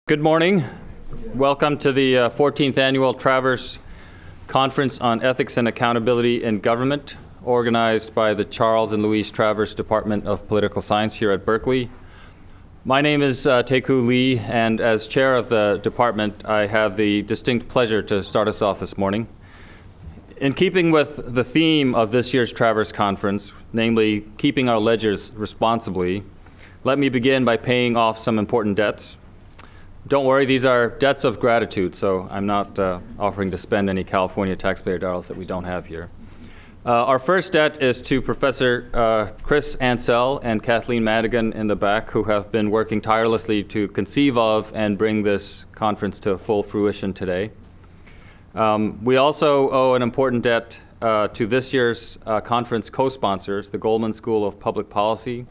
Good morning. Welcome to the 14th Annual Travers Conference on Ethics and Accountability in Government, organized by the Charles and Louise Travers Department of Political Science here at Berkeley. My name is TAEKU Lee, and as chair of the department, I have the distinct pleasure to start us off this morning. In keeping with the theme of this year's Travers Conference, namely keeping our ledgers responsibly, let me begin by paying off some important debts. Don't worry, these are debts of gratitude, so I'm not offering to spend any California taxpayer dollars that we don't have here. Our first debt is to Professor Chris Ansell and Kathleen Madigan in the back, who have been working tirelessly to conceive of and bring this conference to full fruition today. We also owe an important debt to this year's conference co-sponsors, the Goldman School of Public Policy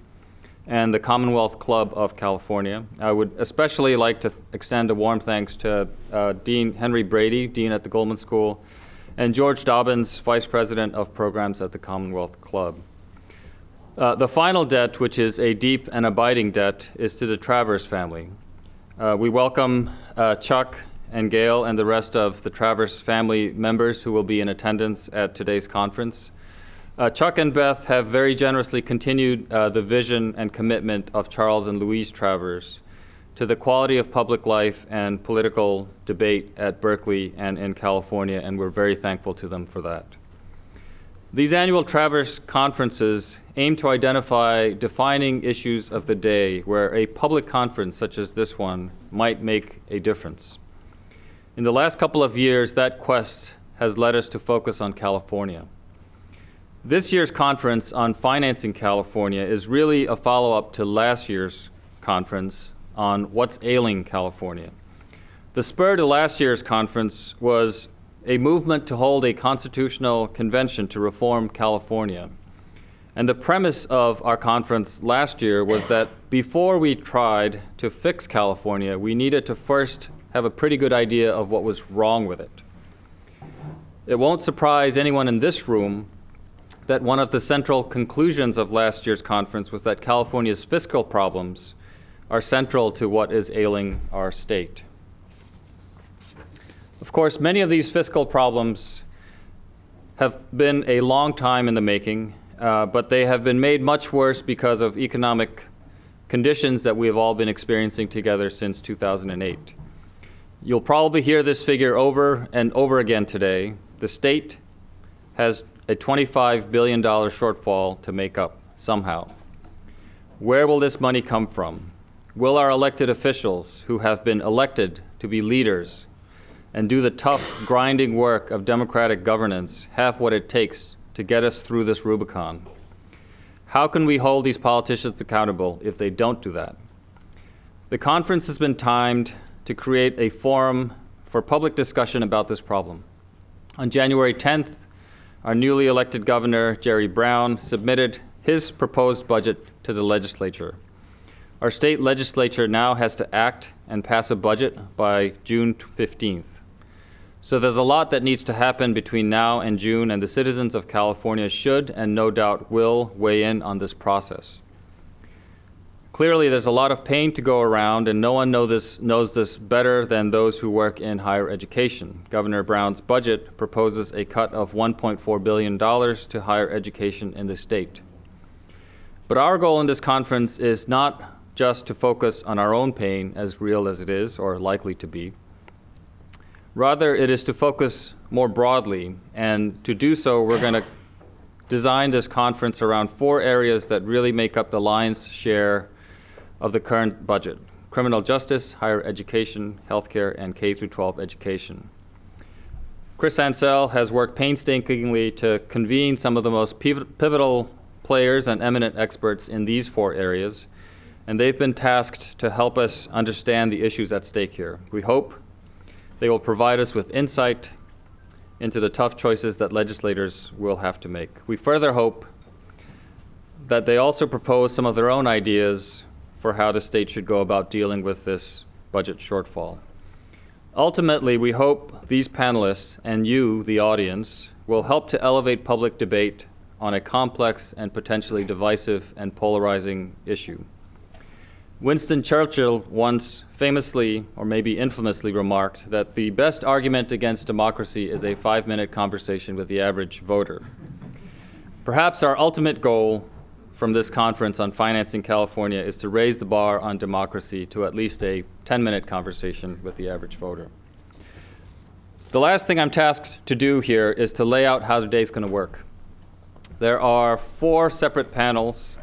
and the Commonwealth Club of California. I would especially like to extend a warm thanks to Dean Henry Brady, Dean at the Goldman School, and George Dobbins, Vice President of Programs at the Commonwealth Club. The final debt, which is a deep and abiding debt, is to the Travers family. We welcome Chuck and Gail and the rest of the Travers family members who will be in attendance at today's conference. Chuck and Beth have very generously continued the vision and commitment of Charles and Louise Travers to the quality of public life and political debate at Berkeley and in California, and we're very thankful to them for that. These annual Travers conferences aim to identify defining issues of the day where a public conference such as this one might make a difference. In the last couple of years, that quest has led us to focus on California. This year's conference on financing California is really a follow-up to last year's conference on what's ailing California. The spur to last year's conference was a movement to hold a constitutional convention to reform California. And the premise of our conference last year was that before we tried to fix California, we needed to first have a pretty good idea of what was wrong with it. It won't surprise anyone in this room that one of the central conclusions of last year's conference was that California's fiscal problems are central to what is ailing our state. Of course, many of these fiscal problems have been a long time in the making, but they have been made much worse because of economic conditions that we have all been experiencing together since 2008. You'll probably hear this figure over and over again today. The state has a $25 billion shortfall to make up somehow. Where will this money come from? Will our elected officials, who have been elected to be leaders and do the tough, grinding work of democratic governance, have what it takes to get us through this Rubicon? How can we hold these politicians accountable if they don't do that? The conference has been timed to create a forum for public discussion about this problem. On January 10th, our newly elected governor, Jerry Brown, submitted his proposed budget to the legislature. Our state legislature now has to act and pass a budget by June 15th. So there's a lot that needs to happen between now and June, and the citizens of California should and no doubt will weigh in on this process. Clearly, there's a lot of pain to go around, and no one knows this better than those who work in higher education. Governor Brown's budget proposes a cut of $1.4 billion to higher education in the state. But our goal in this conference is not just to focus on our own pain, as real as it is, or likely to be. Rather, it is to focus more broadly, and to do so, we're going to design this conference around 4 areas that really make up the lion's share of the current budget: criminal justice, higher education, healthcare, and K-12 education. Chris Ansell has worked painstakingly to convene some of the most pivotal players and eminent experts in these 4 areas, and they've been tasked to help us understand the issues at stake here. We hope they will provide us with insight into the tough choices that legislators will have to make. We further hope that they also propose some of their own ideas for how the state should go about dealing with this budget shortfall. Ultimately, we hope these panelists and you, the audience, will help to elevate public debate on a complex and potentially divisive and polarizing issue. Winston Churchill once famously, or maybe infamously, remarked that the best argument against democracy is a 5-minute conversation with the average voter. Perhaps our ultimate goal from this conference on financing California is to raise the bar on democracy to at least a 10-minute conversation with the average voter. The last thing I'm tasked to do here is to lay out how the day's going to work. There are 4 separate panels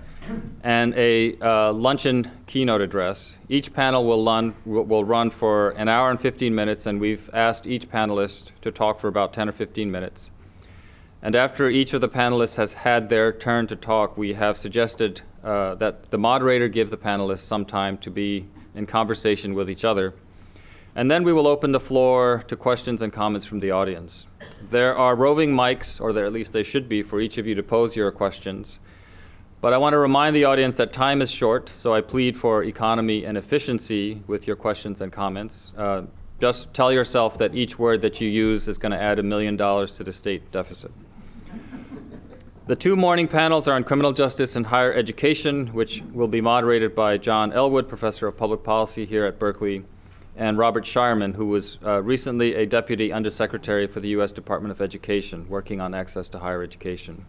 and a luncheon keynote address. Each panel will run for an hour and 15 minutes, and we've asked each panelist to talk for about 10 or 15 minutes. And after each of the panelists has had their turn to talk, we have suggested that the moderator give the panelists some time to be in conversation with each other. And then we will open the floor to questions and comments from the audience. There are roving mics, or at least they should be, for each of you to pose your questions. But I want to remind the audience that time is short, so I plead for economy and efficiency with your questions and comments. Just tell yourself that each word that you use is going to add $1 million to the state deficit. The 2 morning panels are on criminal justice and higher education, which will be moderated by John ELLWOOD, professor of public policy here at Berkeley, and Robert Shireman, who was recently a deputy undersecretary for the U.S. Department of Education, working on access to higher education.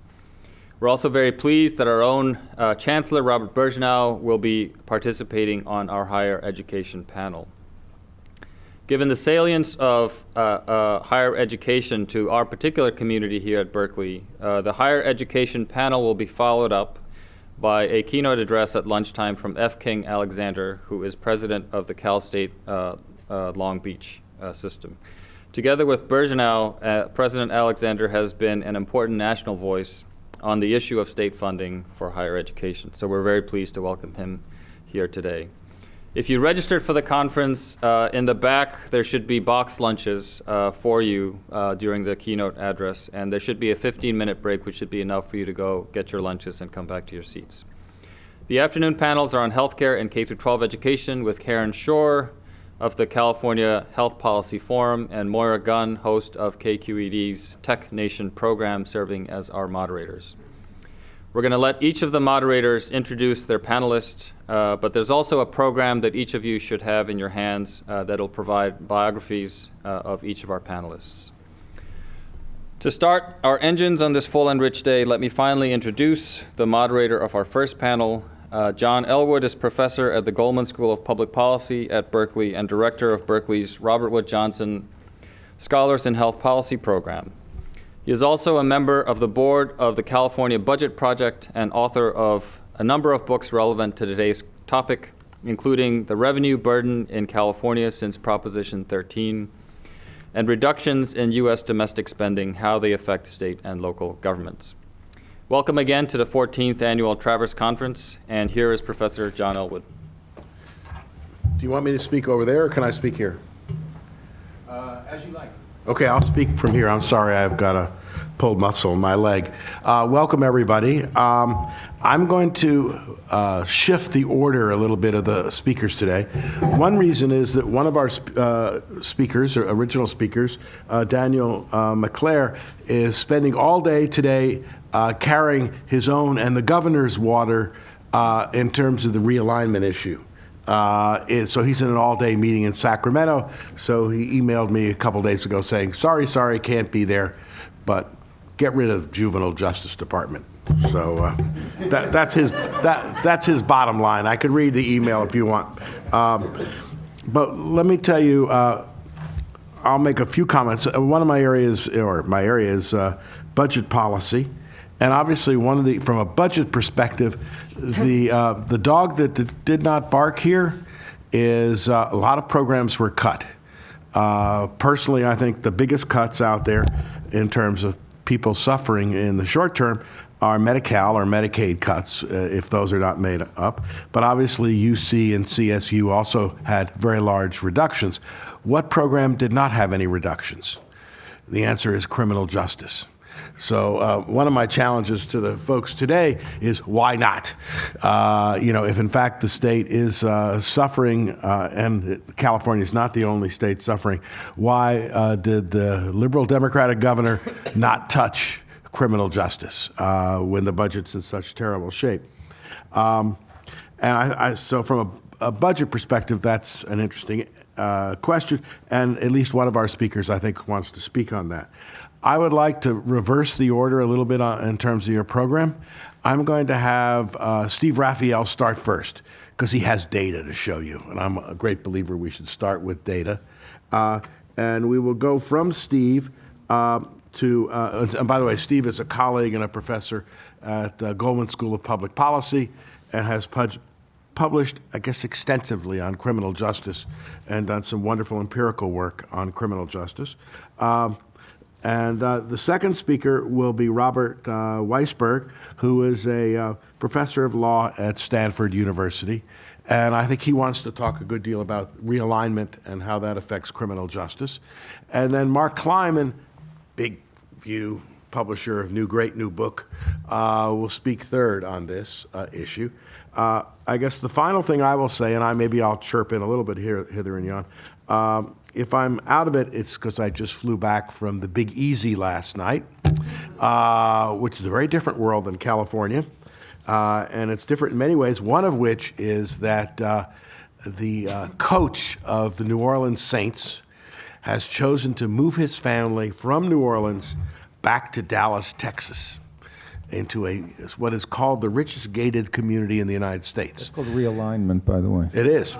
We're also very pleased that our own Chancellor, Robert Birgeneau, will be participating on our higher education panel. Given the salience of higher education to our particular community here at Berkeley, the higher education panel will be followed up by a keynote address at lunchtime from F. King Alexander, who is president of the Cal State Long Beach system. Together with Birgeneau, President Alexander has been an important national voice on the issue of state funding for higher education. So we're very pleased to welcome him here today. If you registered for the conference, in the back there should be box lunches for you during the keynote address, and there should be a 15-minute break, which should be enough for you to go get your lunches and come back to your seats. The afternoon panels are on healthcare and K-12 education with Karen Shore of the California Health Policy Forum and Moira Gunn, host of KQED's Tech Nation program, serving as our moderators. We're going to let each of the moderators introduce their panelists, but there's also a program that each of you should have in your hands that'll provide biographies of each of our panelists. To start our engines on this full and rich day, let me finally introduce the moderator of our first panel. John ELLWOOD is professor at the Goldman School of Public Policy at Berkeley and director of Berkeley's Robert Wood Johnson Scholars in Health Policy program. He is also a member of the board of the California Budget Project and author of a number of books relevant to today's topic, including The Revenue Burden in California Since Proposition 13 and Reductions in U.S. Domestic Spending, How They Affect State and Local Governments. Welcome again to the 14th Annual Travers Conference, and here is Professor John ELLWOOD. Do you want me to speak over there, or can I speak here? As you like. Okay, I'll speak from here. I'm sorry, I've got a pulled muscle in my leg. Welcome, everybody. I'm going to shift the order a little bit of the speakers today. One reason is that one of our speakers, or original speakers, Daniel MACALLAIR, is spending all day today carrying his own and the governor's water in terms of the realignment issue. So he's in an all-day meeting in Sacramento, so he emailed me a couple days ago saying, sorry, can't be there, but get rid of Juvenile Justice Department. So that's his bottom line. I could read the email if you want. But let me tell you, I'll make a few comments. One of my areas, is budget policy. And obviously, from a budget perspective, the dog that did not bark here is a lot of programs were cut. Personally, I think the biggest cuts out there in terms of people suffering in the short term are Medi-Cal or Medicaid cuts, if those are not made up. But obviously, UC and CSU also had very large reductions. What program did not have any reductions? The answer is criminal justice. So one of my challenges to the folks today is why not? If in fact the state is suffering, and California is not the only state suffering, why did the liberal Democratic governor not touch criminal justice when the budget's in such terrible shape? So from a budget perspective, that's an interesting question, and at least one of our speakers, I think, wants to speak on that. I would like to reverse the order a little bit in terms of your program. I'm going to have Steve RAPHAEL start first, because he has data to show you, and I'm a great believer we should start with data. And we will go from Steve and by the way, Steve is a colleague and a professor at Goldman School of Public Policy and has published, I guess, extensively on criminal justice and done some wonderful empirical work on criminal justice. And the second speaker will be Robert WEISBERG, who is a professor of law at Stanford University. And I think he wants to talk a good deal about realignment and how that affects criminal justice. And then Mark KLEIMAN, big view, publisher of great new book, will speak third on this issue. I guess the final thing I will say, and maybe I'll chirp in a little bit here, hither and yon. If I'm out of it, it's because I just flew back from the Big Easy last night, which is a very different world than California. And it's different in many ways, one of which is that the coach of the New Orleans Saints has chosen to move his family from New Orleans back to Dallas, Texas, into what is called the richest gated community in the United States. It's called realignment, by the way. It is.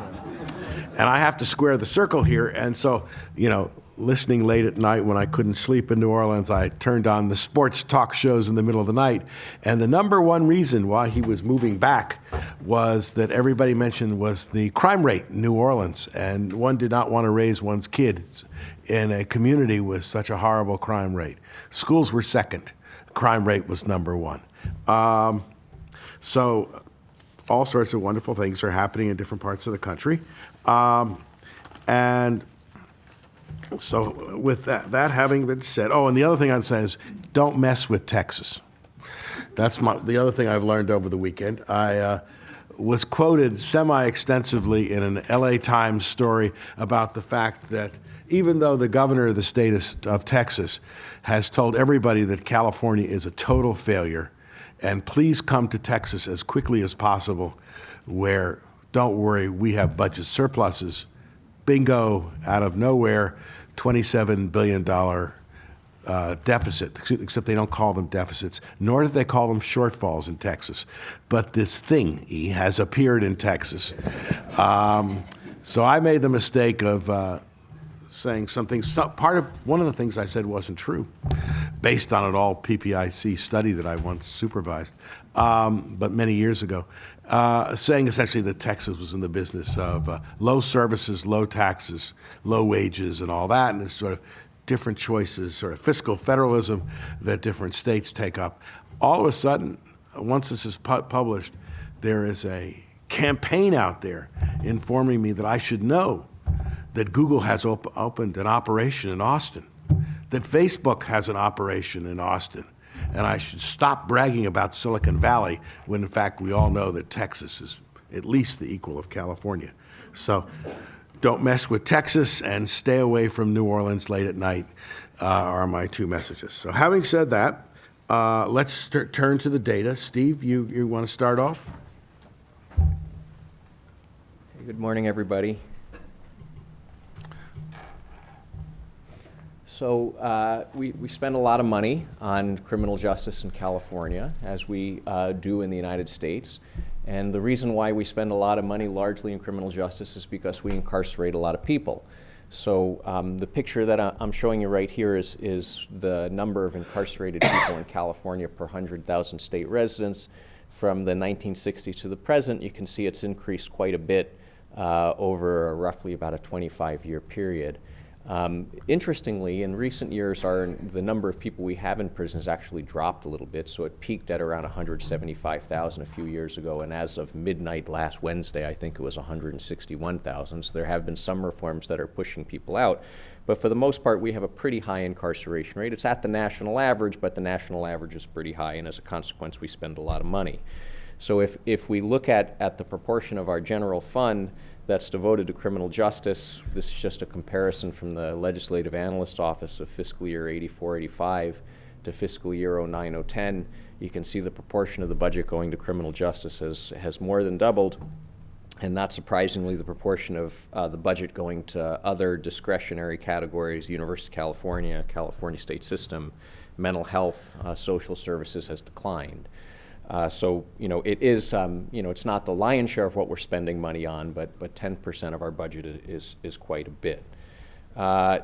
And I have to square the circle here, and so, listening late at night when I couldn't sleep in New Orleans, I turned on the sports talk shows in the middle of the night. And the number one reason why he was moving back was that everybody mentioned was the crime rate in New Orleans. And one did not want to raise one's kids in a community with such a horrible crime rate. Schools were second. Crime rate was number one. So all sorts of wonderful things are happening in different parts of the country. And so with that having been said, and the other thing I'd say is don't mess with Texas. That's the other thing I've learned over the weekend. I was quoted semi-extensively in an LA Times story about the fact that even though the governor of the state of Texas has told everybody that California is a total failure, and please come to Texas as quickly as possible, where, don't worry, we have budget surpluses. Bingo, out of nowhere, $27 billion deficit, except they don't call them deficits, nor do they call them shortfalls in Texas. But this thing has appeared in Texas. So I made the mistake of saying something. One of the things I said wasn't true, based on an all PPIC study that I once supervised, but many years ago, saying essentially that Texas was in the business of low services, low taxes, low wages, and all that, and it's sort of different choices, sort of fiscal federalism that different states take up. All of a sudden, once this is published, there is a campaign out there informing me that I should know that Google has opened an operation in Austin, that Facebook has an operation in Austin, and I should stop bragging about Silicon Valley when, in fact, we all know that Texas is at least the equal of California. So don't mess with Texas and stay away from New Orleans late at night are my two messages. So having said that, let's turn to the data. Steve, you want to start off? Good morning, everybody. So we spend a lot of money on criminal justice in California, as we do in the United States. And the reason why we spend a lot of money largely in criminal justice is because we incarcerate a lot of people. So the picture that I'm showing you right here is the number of incarcerated people in California per 100,000 state residents. From the 1960s to the present, you can see it's increased quite a bit over roughly about a 25-year period. Interestingly, in recent years, the number of people we have in prison has actually dropped a little bit. So it peaked at around 175,000 a few years ago, and as of midnight last Wednesday, I think it was 161,000. So there have been some reforms that are pushing people out. But for the most part, we have a pretty high incarceration rate. It's at the national average, but the national average is pretty high, and as a consequence, we spend a lot of money. So if we look at the proportion of our general fund that's devoted to criminal justice, this is just a comparison from the Legislative Analyst Office of fiscal year 84-85 to fiscal year 09-010. You can see the proportion of the budget going to criminal justice has more than doubled. and not surprisingly, the proportion of the budget going to other discretionary categories, University of California, California state system, mental health, social services has declined. So, it is, it's not the lion's share of what we're spending money on, but 10% of our budget is quite a bit.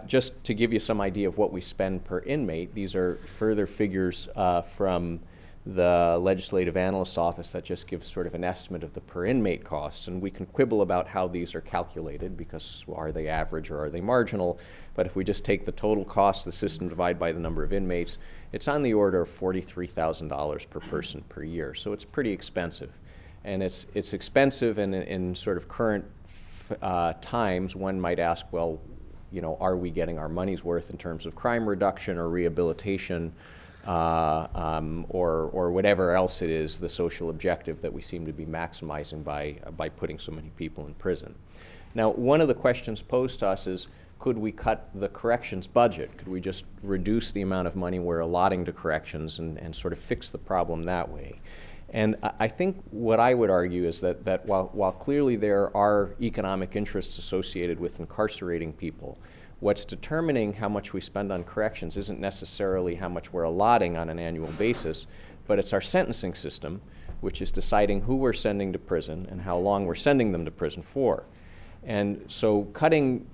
Just to give you some idea of what we spend per inmate, these are further figures from the Legislative Analyst's Office that just gives sort of an estimate of the per inmate costs. And we can quibble about how these are calculated because, well, are they average or are they marginal? But if we just take the total cost of the system divided by the number of inmates, it's on the order of $43,000 per person per year. So it's pretty expensive. And it's expensive, and in sort of current times, one might ask, well, are we getting our money's worth in terms of crime reduction or rehabilitation, or whatever else it is, the social objective that we seem to be maximizing by putting so many people in prison. Now, one of the questions posed to us is, could we cut the corrections budget? Could we just reduce the amount of money we're allotting to corrections and sort of fix the problem that way? And I think what I would argue is that while clearly there are economic interests associated with incarcerating people, what's determining how much we spend on corrections isn't necessarily how much we're allotting on an annual basis, but it's our sentencing system, which is deciding who we're sending to prison and how long we're sending them to prison for. And so cutting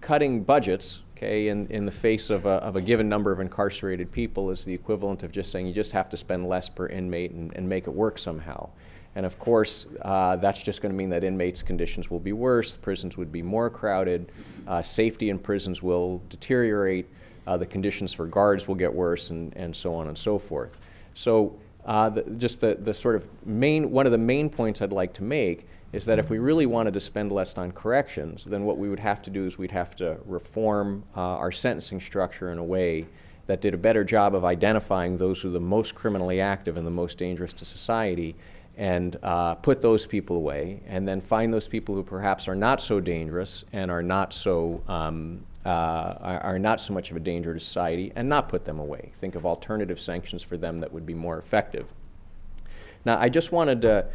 budgets, okay, in the face of a given number of incarcerated people is the equivalent of just saying you just have to spend less per inmate and make it work somehow. And of course, that's just going to mean that inmates' conditions will be worse, prisons would be more crowded, safety in prisons will deteriorate, the conditions for guards will get worse, and so on and so forth. So the sort of one of the main points I'd like to make is that if we really wanted to spend less on corrections, then what we would have to do is we'd have to reform our sentencing structure in a way that did a better job of identifying those who are the most criminally active and the most dangerous to society, and put those people away, and then find those people who perhaps are not so dangerous and are not so much of a danger to society, and not put them away. Think of alternative sanctions for them that would be more effective. Now, I just wanted to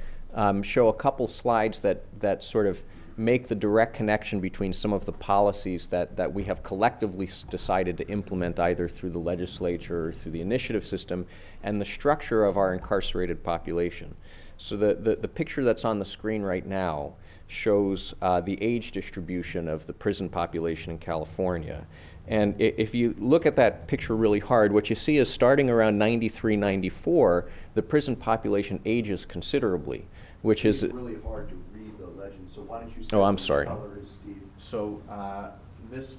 show a couple slides that sort of make the direct connection between some of the policies that we have collectively decided to implement either through the legislature or through the initiative system and the structure of our incarcerated population. So the picture that's on the screen right now shows the age distribution of the prison population in California. And if you look at that picture really hard, what you see is starting around 93, 94, the prison population ages considerably, which is... It's really hard to read the legend, so why don't you say sorry. color is, Steve? So this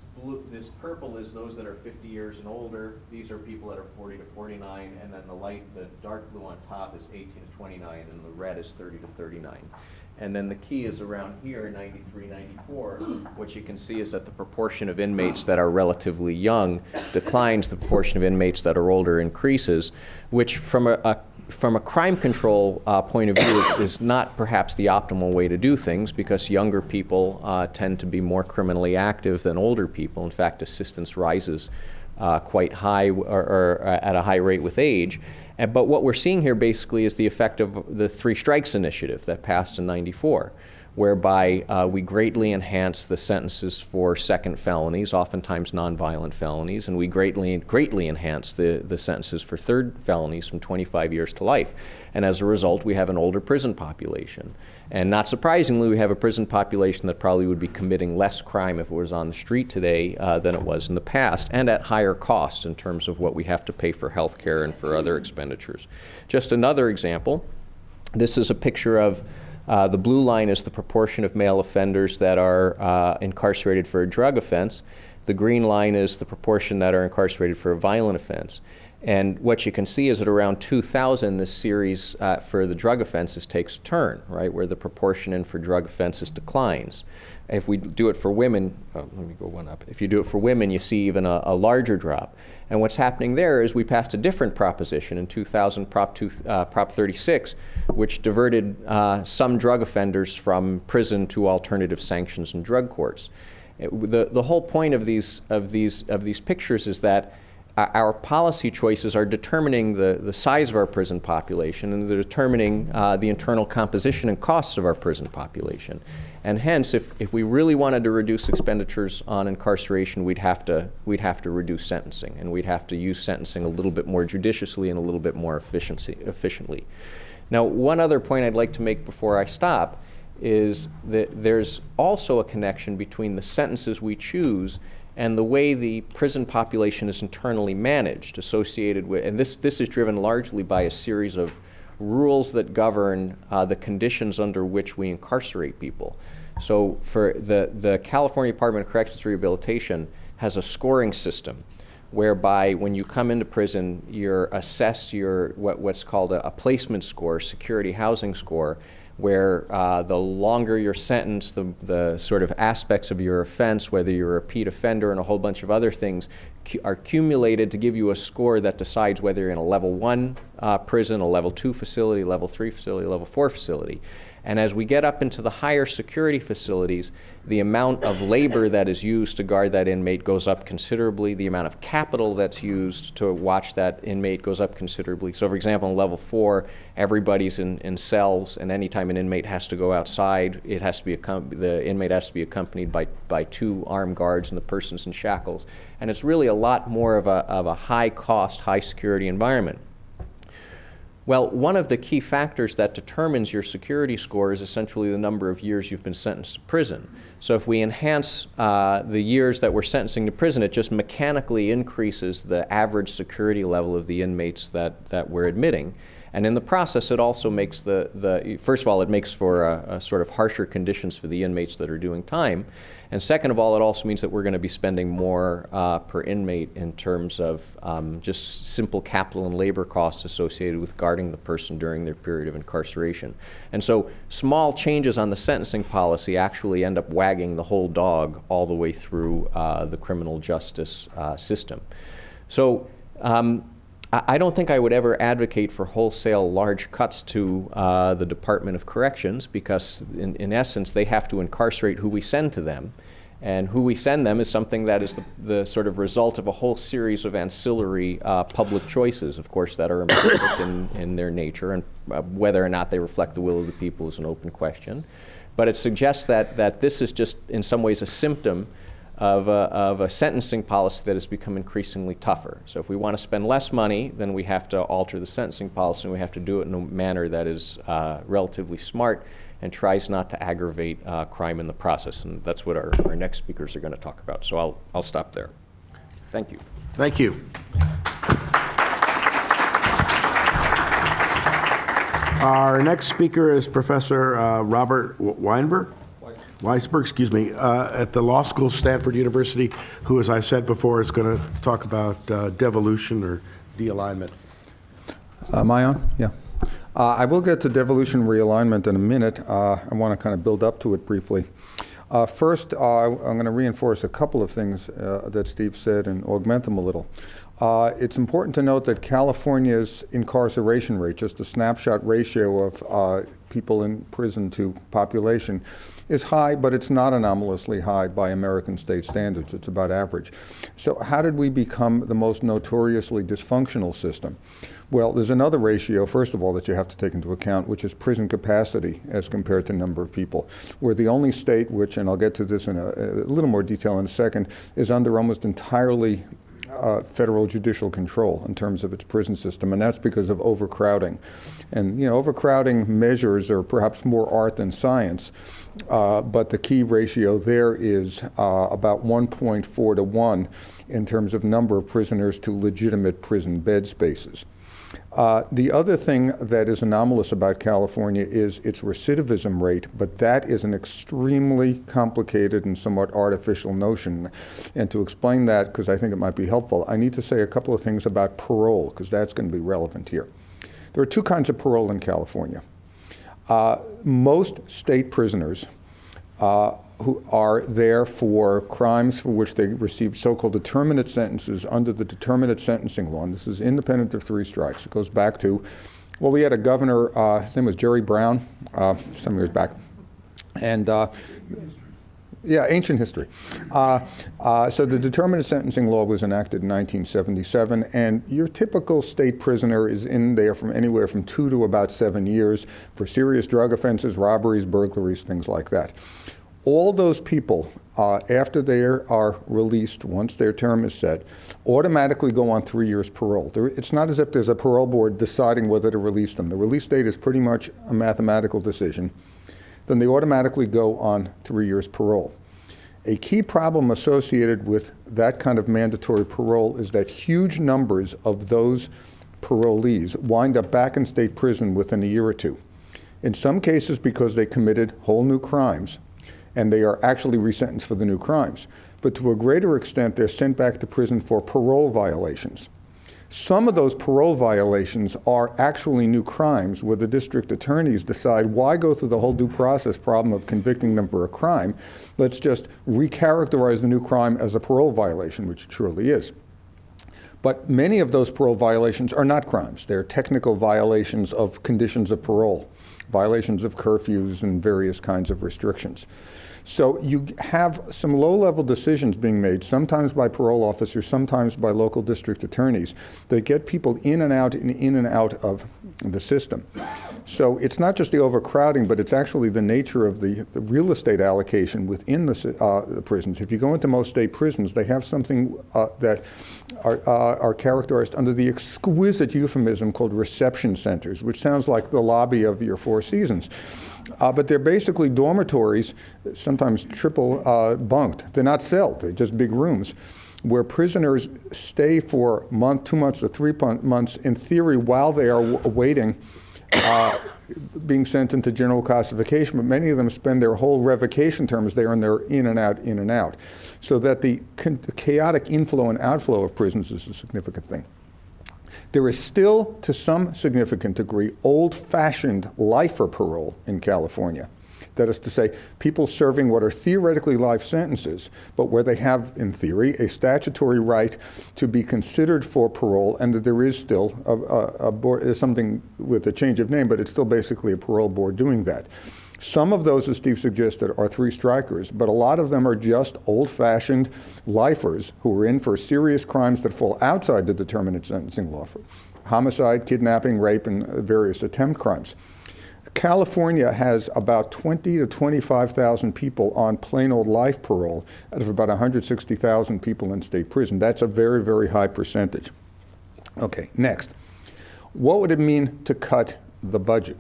purple is those that are 50 years and older. These are people that are 40 to 49, and then the dark blue on top is 18 to 29, and the red is 30 to 39. And then the key is around here, 93, 94. What you can see is that the proportion of inmates that are relatively young declines, the proportion of inmates that are older increases, which from a crime control point of view is not perhaps the optimal way to do things, because younger people tend to be more criminally active than older people. In fact, assistance rises quite high or at a high rate with age. But what we're seeing here basically is the effect of the Three Strikes Initiative that passed in '94, whereby we greatly enhance the sentences for second felonies, oftentimes nonviolent felonies, and we greatly enhance the sentences for third felonies from 25 years to life. And as a result, we have an older prison population. And not surprisingly, we have a prison population that probably would be committing less crime if it was on the street today than it was in the past, and at higher cost in terms of what we have to pay for health care and for other expenditures. Just another example, this is a picture of the blue line is the proportion of male offenders that are incarcerated for a drug offense. The green line is the proportion that are incarcerated for a violent offense. And what you can see is that around 2000, this series for the drug offenses takes a turn, right, where the proportion in for drug offenses declines. If we do it for women, let me go one up. If you do it for women, you see even a larger drop. And what's happening there is we passed a different proposition in 2000, Prop 36, which diverted some drug offenders from prison to alternative sanctions and drug courts. The whole point of these pictures is that our policy choices are determining the size of our prison population, and they're determining the internal composition and costs of our prison population. And hence, if we really wanted to reduce expenditures on incarceration, we'd have to reduce sentencing, and we'd have to use sentencing a little bit more judiciously and a little bit more efficiently. Now, one other point I'd like to make before I stop is that there's also a connection between the sentences we choose and the way the prison population is internally managed, associated with, and this is driven largely by a series of rules that govern the conditions under which we incarcerate people. So for the California Department of Corrections Rehabilitation has a scoring system whereby when you come into prison, you're assessed what's called a placement score, security housing score, where the longer your sentence, the sort of aspects of your offense, whether you're a repeat offender and a whole bunch of other things, are accumulated to give you a score that decides whether you're in a level 1 prison, a level 2 facility, level 3 facility, level 4 facility. And as we get up into the higher security facilities, the amount of labor that is used to guard that inmate goes up considerably. The amount of capital that's used to watch that inmate goes up considerably. So for example, in level 4, everybody's in cells, and anytime an inmate has to go outside, it has to be the inmate has to be accompanied by 2 armed guards, and the person's in shackles. And it's really a lot more of a high cost, high security environment. Well, one of the key factors that determines your security score is essentially the number of years you've been sentenced to prison. So if we enhance the years that we're sentencing to prison, it just mechanically increases the average security level of the inmates that we're admitting. And in the process, it also makes first of all, it makes for a sort of harsher conditions for the inmates that are doing time. And second of all, it also means that we're going to be spending more per inmate in terms of just simple capital and labor costs associated with guarding the person during their period of incarceration. And so small changes on the sentencing policy actually end up wagging the whole dog all the way through the criminal justice system. So I don't think I would ever advocate for wholesale large cuts to the Department of Corrections, because in essence they have to incarcerate who we send to them, and who we send them is something that is the sort of result of a whole series of ancillary public choices, of course, that are imperfect in their nature, and whether or not they reflect the will of the people is an open question. But it suggests that this is just in some ways a symptom of a sentencing policy that has become increasingly tougher. So if we want to spend less money, then we have to alter the sentencing policy, and we have to do it in a manner that is relatively smart and tries not to aggravate crime in the process. And that's what our next speakers are going to talk about. So I'll stop there. Thank you. Thank you. Our next speaker is Professor Robert Weisberg, excuse me, at the law school, Stanford University, who, as I said before, is going to talk about devolution or de-alignment. Am I on? Yeah. I will get to devolution realignment in a minute. I want to kind of build up to it briefly. First, I'm going to reinforce a couple of things that Steve said and augment them a little. It's important to note that California's incarceration rate, just a snapshot ratio of people in prison to population, is high, but it's not anomalously high by American state standards. It's about average. So how did we become the most notoriously dysfunctional system? Well, there's another ratio, first of all, that you have to take into account, which is prison capacity as compared to number of people. We're the only state which, and I'll get to this in a little more detail in a second, is under almost entirely federal judicial control in terms of its prison system, and that's because of overcrowding. And overcrowding measures are perhaps more art than science, but the key ratio there is about 1.4 to 1 in terms of number of prisoners to legitimate prison bed spaces. The other thing that is anomalous about California is its recidivism rate, but that is an extremely complicated and somewhat artificial notion. And to explain that, because I think it might be helpful, I need to say a couple of things about parole, because that's going to be relevant here. There are 2 kinds of parole in California. Most state prisoners who are there for crimes for which they received so-called determinate sentences under the determinate sentencing law. And this is independent of 3 strikes. It goes back to, well, we had a governor, his name was Jerry Brown, some years back. And Yeah, ancient history. So the determinate sentencing law was enacted in 1977, and your typical state prisoner is in there from anywhere from 2 to about 7 years for serious drug offenses, robberies, burglaries, things like that. All those people, after they are released, once their term is set, automatically go on 3 years parole. It's not as if there's a parole board deciding whether to release them. The release date is pretty much a mathematical decision. Then they automatically go on 3 years parole. A key problem associated with that kind of mandatory parole is that huge numbers of those parolees wind up back in state prison within a year or two. In some cases because they committed whole new crimes, and they are actually resentenced for the new crimes. But to a greater extent, they're sent back to prison for parole violations. Some of those parole violations are actually new crimes where the district attorneys decide, why go through the whole due process problem of convicting them for a crime? Let's just recharacterize the new crime as a parole violation, which it surely is. But many of those parole violations are not crimes. They're technical violations of conditions of parole, violations of curfews and various kinds of restrictions. So you have some low-level decisions being made, sometimes by parole officers, sometimes by local district attorneys, that get people in and out of the system. So it's not just the overcrowding, but it's actually the nature of the real estate allocation within the prisons. If you go into most state prisons, they have something that are characterized under the exquisite euphemism called reception centers, which sounds like the lobby of your Four Seasons. But they're basically dormitories, sometimes triple bunked. They're not celled, they're just big rooms, where prisoners stay for a month, 2 months, or 3 months, in theory, while they are awaiting being sent into general classification. But many of them spend their whole revocation terms there, and they're in and out. So that the chaotic inflow and outflow of prisons is a significant thing. There is still, to some significant degree, old-fashioned lifer parole in California. That is to say, people serving what are theoretically life sentences, but where they have, in theory, a statutory right to be considered for parole, and that there is still a board, something with a change of name, but it's still basically a parole board doing that. Some of those, as Steve suggested, are three strikers, but a lot of them are just old-fashioned lifers who are in for serious crimes that fall outside the determinate sentencing law, for homicide, kidnapping, rape, and various attempt crimes. California has about 20 to 25,000 people on plain old life parole out of about 160,000 people in state prison. That's a very, very high percentage. Okay, next. What would it mean to cut the budget?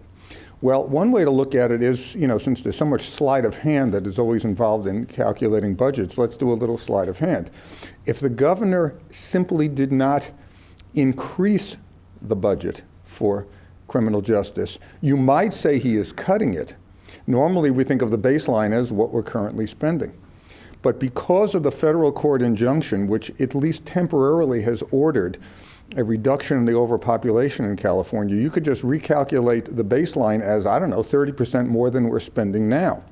Well, one way to look at it is, since there's so much sleight of hand that is always involved in calculating budgets, let's do a little sleight of hand. If the governor simply did not increase the budget for criminal justice, you might say he is cutting it. Normally, we think of the baseline as what we're currently spending. But because of the federal court injunction, which at least temporarily has ordered a reduction in the overpopulation in California, you could just recalculate the baseline as, 30% more than we're spending now.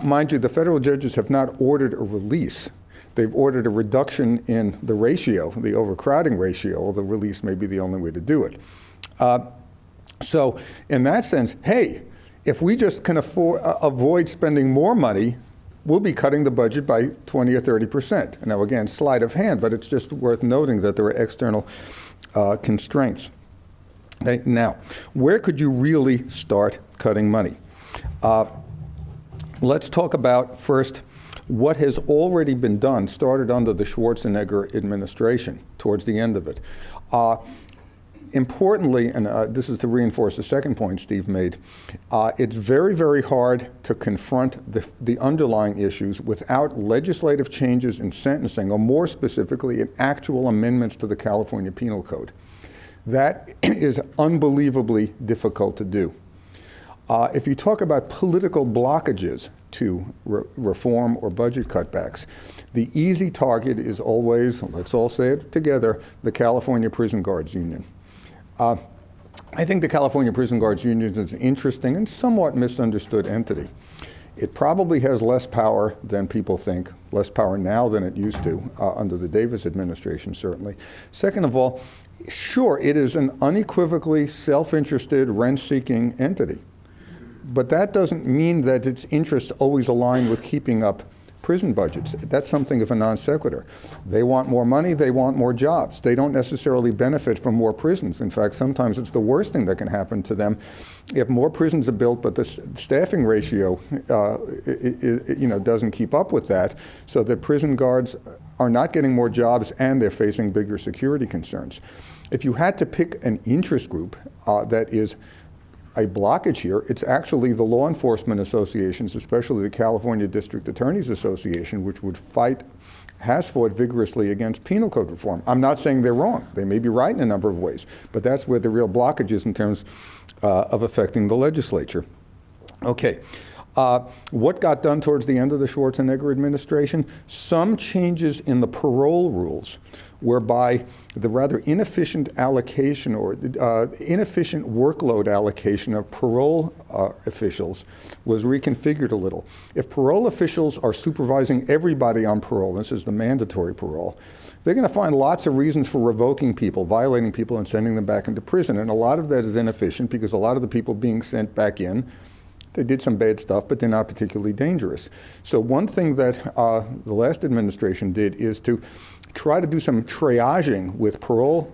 Mind you, the federal judges have not ordered a release. They've ordered a reduction in the ratio, the overcrowding ratio, although release may be the only way to do it. So in that sense, hey, if we just can avoid spending more money, we'll be cutting the budget by 20 or 30%. Now again, sleight of hand, but it's just worth noting that there are external constraints. Now, where could you really start cutting money? Let's talk about first what has already been done, started under the Schwarzenegger administration towards the end of it. Importantly, and this is to reinforce the second point Steve made, it's very, very hard to confront the underlying issues without legislative changes in sentencing, or more specifically, in actual amendments to the California Penal Code. That is unbelievably difficult to do. If you talk about political blockages to reform or budget cutbacks, the easy target is always, let's all say it together, the California Prison Guards Union. I think the California Prison Guards Union is an interesting and somewhat misunderstood entity. It probably has less power than people think, less power now than it used to under the Davis administration, certainly. Second of all, sure, it is an unequivocally self-interested, rent-seeking entity. But that doesn't mean that its interests always align with keeping up prison budgets. That's something of a non sequitur. They want more money, they want more jobs. They don't necessarily benefit from more prisons. In fact, sometimes it's the worst thing that can happen to them. If more prisons are built, but the staffing ratio doesn't keep up with that, so that prison guards are not getting more jobs and they're facing bigger security concerns. If you had to pick an interest group that is a blockage here, it's actually the law enforcement associations, especially the California District Attorneys Association, which has fought vigorously against penal code reform. I'm not saying they're wrong. They may be right in a number of ways, but that's where the real blockage is in terms of affecting the legislature. Okay. What got done towards the end of the Schwarzenegger administration? Some changes in the parole rules, whereby the rather inefficient allocation or inefficient workload allocation of parole officials was reconfigured a little. If parole officials are supervising everybody on parole, this is the mandatory parole, they're going to find lots of reasons for revoking people, violating people, and sending them back into prison. And a lot of that is inefficient because a lot of the people being sent back in, they did some bad stuff, but they're not particularly dangerous. So one thing that the last administration did is to try to do some triaging with parole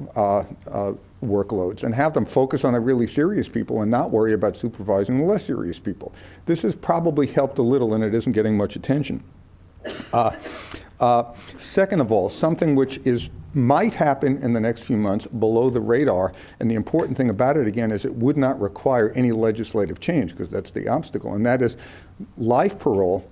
workloads and have them focus on the really serious people and not worry about supervising the less serious people. This has probably helped a little, and it isn't getting much attention. Second of all, something which might happen in the next few months below the radar, and the important thing about it again is it would not require any legislative change, because that's the obstacle, and that is life parole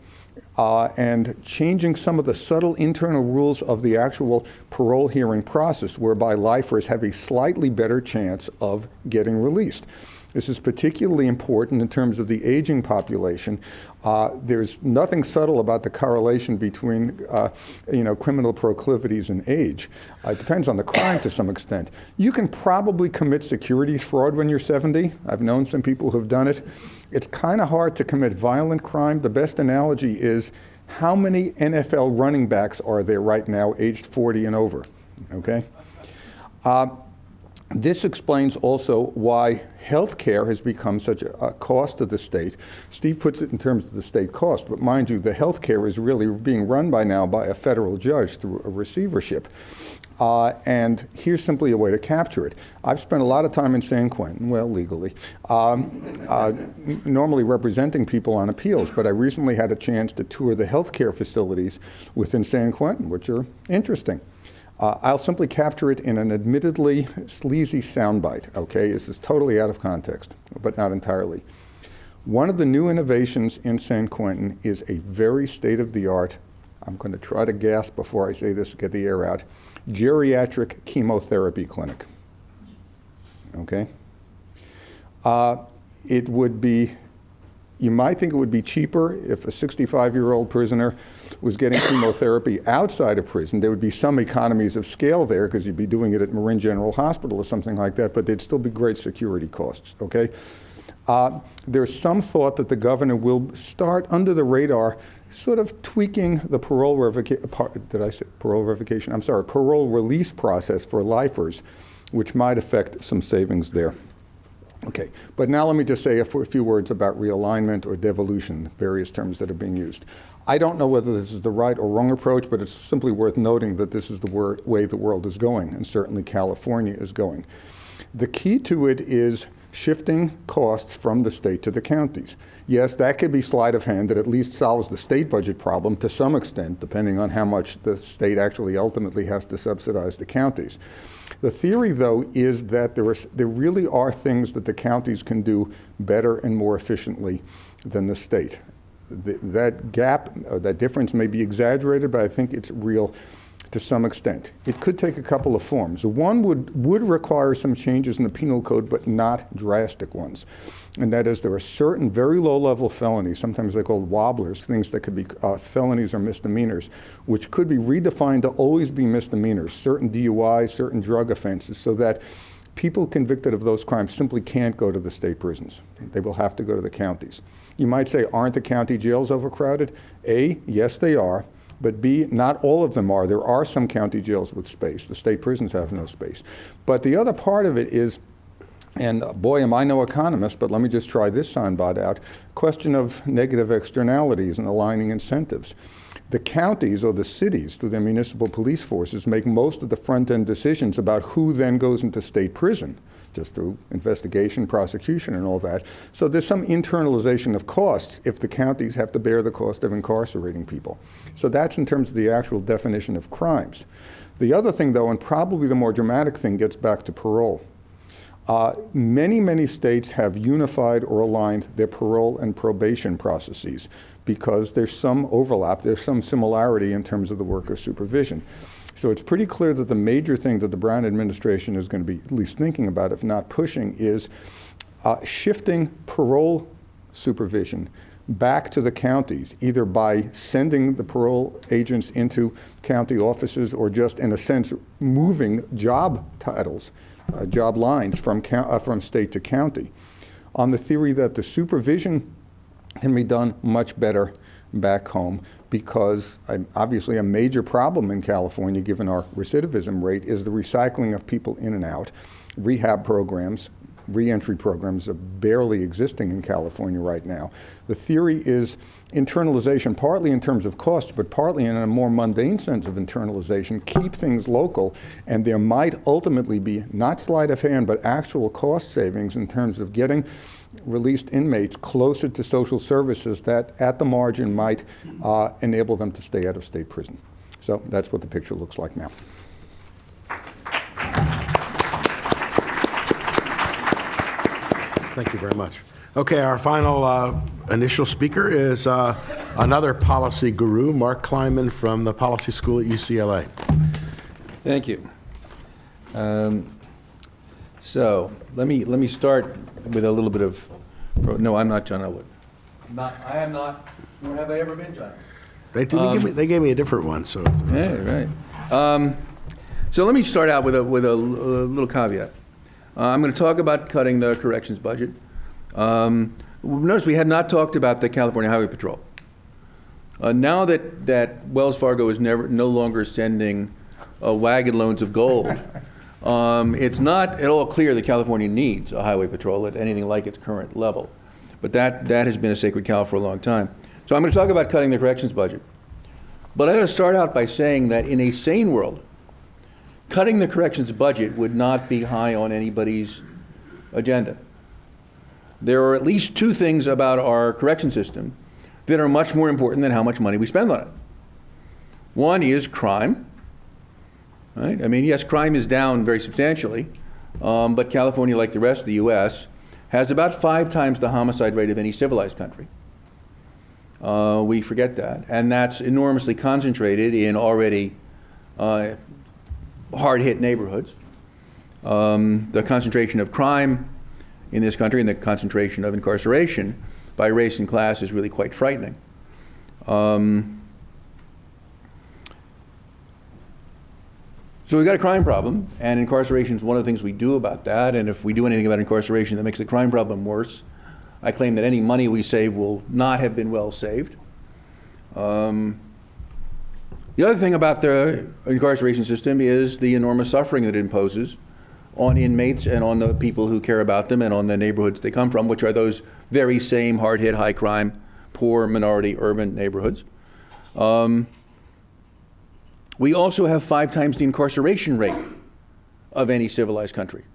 and changing some of the subtle internal rules of the actual parole hearing process, whereby lifers have a slightly better chance of getting released. This is particularly important in terms of the aging population. There's nothing subtle about the correlation between criminal proclivities and age. It depends on the crime to some extent. You can probably commit securities fraud when you're 70. I've known some people who've done it. It's kind of hard to commit violent crime. The best analogy is how many NFL running backs are there right now aged 40 and over, okay? This explains also why health care has become such a cost to the state. Steve puts it in terms of the state cost, but mind you, the health care is really being run now by a federal judge through a receivership. And here's simply a way to capture it. I've spent a lot of time in San Quentin, well, legally, normally representing people on appeals, but I recently had a chance to tour the healthcare facilities within San Quentin, which are interesting. I'll simply capture it in an admittedly sleazy soundbite, okay? This is totally out of context, but not entirely. One of the new innovations in San Quentin is a very state-of-the-art, I'm going to try to gasp before I say this to get the air out, geriatric chemotherapy clinic, okay? It would be, you might think it would be cheaper if a 65-year-old prisoner was getting chemotherapy outside of prison. There would be some economies of scale there because you'd be doing it at Marin General Hospital or something like that, but there'd still be great security costs, okay? There's some thought that the governor will start under the radar sort of tweaking the parole release process for lifers, which might affect some savings there. Okay, but now let me just say a few words about realignment or devolution, various terms that are being used. I don't know whether this is the right or wrong approach, but it's simply worth noting that this is the way the world is going, and certainly California is going. The key to it is shifting costs from the state to the counties. Yes, that could be sleight of hand that at least solves the state budget problem to some extent, depending on how much the state actually ultimately has to subsidize the counties. The theory, though, is that there really are things that the counties can do better and more efficiently than the state. That gap, that difference may be exaggerated, but I think it's real to some extent. It could take a couple of forms. One would require some changes in the penal code, but not drastic ones. And that is, there are certain very low-level felonies, sometimes they're called wobblers, things that could be felonies or misdemeanors, which could be redefined to always be misdemeanors, certain DUIs, certain drug offenses, so that people convicted of those crimes simply can't go to the state prisons. They will have to go to the counties. You might say, aren't the county jails overcrowded? A, yes they are. But B, not all of them are. There are some county jails with space. The state prisons have no space. But the other part of it is And boy, am I no economist, but let me just try this soundbite out. Question of negative externalities and aligning incentives. The counties or the cities, through their municipal police forces, make most of the front-end decisions about who then goes into state prison, just through investigation, prosecution, and all that. So there's some internalization of costs if the counties have to bear the cost of incarcerating people. So that's in terms of the actual definition of crimes. The other thing, though, and probably the more dramatic thing, gets back to parole. Many states have unified or aligned their parole and probation processes because there's some overlap, there's some similarity in terms of the work of supervision. So it's pretty clear that the major thing that the Brown administration is going to be at least thinking about, if not pushing, is shifting parole supervision back to the counties, either by sending the parole agents into county offices or just, in a sense, moving job titles, job lines from state to county, on the theory that the supervision can be done much better back home, because obviously a major problem in California, given our recidivism rate, is the recycling of people in and out. Rehab programs, reentry programs are barely existing in California right now. The theory is internalization, partly in terms of cost, but partly in a more mundane sense of internalization, keep things local, and there might ultimately be not sleight of hand, but actual cost savings in terms of getting released inmates closer to social services that at the margin might enable them to stay out of state prison. So that's what the picture looks like now. Thank you very much. Okay, our final initial speaker is another policy guru, Mark KLEIMAN from the Policy School at UCLA. Thank you. So let me start with a little bit of. No, I'm not John Elwood. I am not. Nor have I ever been John. They gave me a different one, so. Yeah, right. So let me start out with a little caveat. I'm going to talk about cutting the corrections budget. Notice we have not talked about the California Highway Patrol. Now that Wells Fargo is no longer sending wagon loads of gold, it's not at all clear that California needs a highway patrol at anything like its current level. But that has been a sacred cow for a long time. So I'm going to talk about cutting the corrections budget. But I got to start out by saying that in a sane world, cutting the corrections budget would not be high on anybody's agenda. There are at least two things about our correction system that are much more important than how much money we spend on it. One is crime. Right? I mean, yes, crime is down very substantially, but California, like the rest of the U.S., has about 5 times the homicide rate of any civilized country. We forget that, and that's enormously concentrated in already hard-hit neighborhoods. The concentration of crime in this country and the concentration of incarceration by race and class is really quite frightening. So we've got a crime problem, and incarceration is one of the things we do about that, and if we do anything about incarceration that makes the crime problem worse, I claim that any money we save will not have been well saved. The other thing about the incarceration system is the enormous suffering that it imposes on inmates and on the people who care about them and on the neighborhoods they come from, which are those very same hard-hit, high-crime, poor, minority, urban neighborhoods. We also have 5 times the incarceration rate of any civilized country.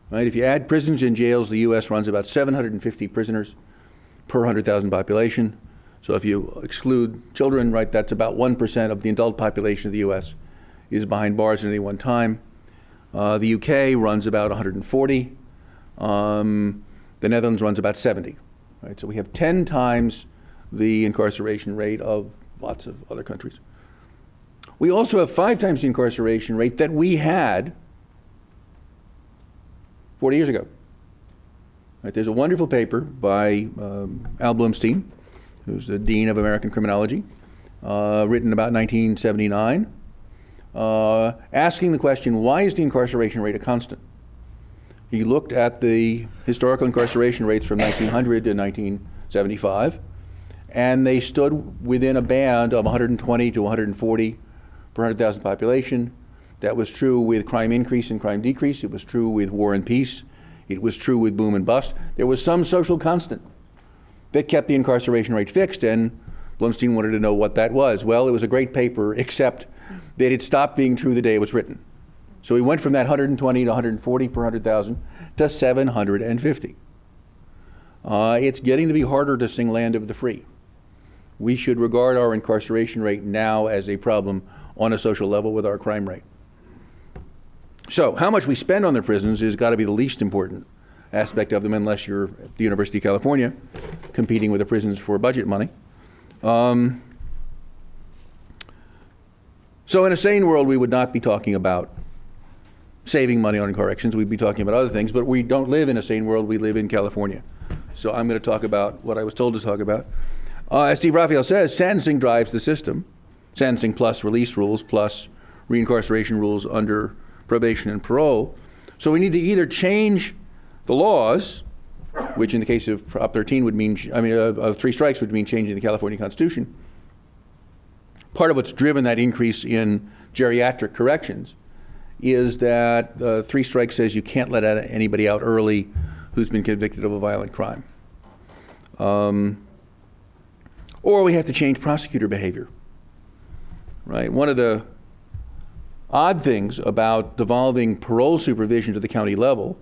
Right? If you add prisons and jails, the U.S. runs about 750 prisoners per 100,000 population. So if you exclude children, right, that's about 1% of the adult population of the U.S. is behind bars at any one time. The U.K. runs about 140. The Netherlands runs about 70. Right? So we have 10 times the incarceration rate of lots of other countries. We also have 5 times the incarceration rate that we had 40 years ago. Right, there's a wonderful paper by Al Blumstein, who's the Dean of American Criminology, written about 1979, asking the question, why is the incarceration rate a constant? He looked at the historical incarceration rates from 1900 to 1975, and they stood within a band of 120 to 140 per 100,000 population. That was true with crime increase and crime decrease. It was true with war and peace. It was true with boom and bust. There was some social constant that kept the incarceration rate fixed, and Blumstein wanted to know what that was. Well, it was a great paper, except that it stopped being true the day it was written. So we went from that 120 to 140 per 100,000 to 750. It's getting to be harder to sing Land of the Free. We should regard our incarceration rate now as a problem on a social level with our crime rate. So how much we spend on the prisons has got to be the least important aspect of them, unless you're at the University of California competing with the prisons for budget money. So in a sane world, we would not be talking about saving money on corrections. We'd be talking about other things, but we don't live in a sane world. We live in California. So I'm going to talk about what I was told to talk about. As Steve RAPHAEL says, sentencing drives the system. Sentencing plus release rules plus reincarceration rules under probation and parole. So we need to either change the laws, which in the case of Prop 13 would mean, three strikes would mean changing the California Constitution. Part of what's driven that increase in geriatric corrections is that three strikes says you can't let anybody out early who's been convicted of a violent crime. Or we have to change prosecutor behavior, right? One of the odd things about devolving parole supervision to the county level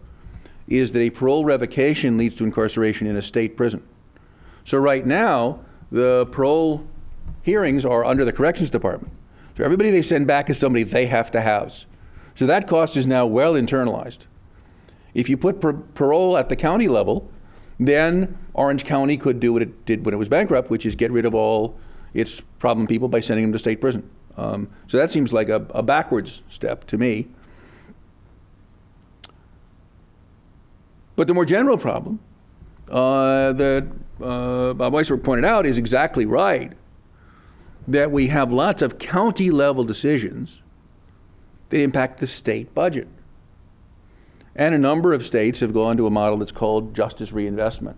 is that a parole revocation leads to incarceration in a state prison. So right now, the parole hearings are under the corrections department. So everybody they send back is somebody they have to house. So that cost is now well internalized. If you put parole at the county level, then Orange County could do what it did when it was bankrupt, which is get rid of all its problem people by sending them to state prison. So that seems like a backwards step to me. But the more general problem that Bob Weisberg pointed out is exactly right, that we have lots of county-level decisions that impact the state budget. And a number of states have gone to a model that's called justice reinvestment,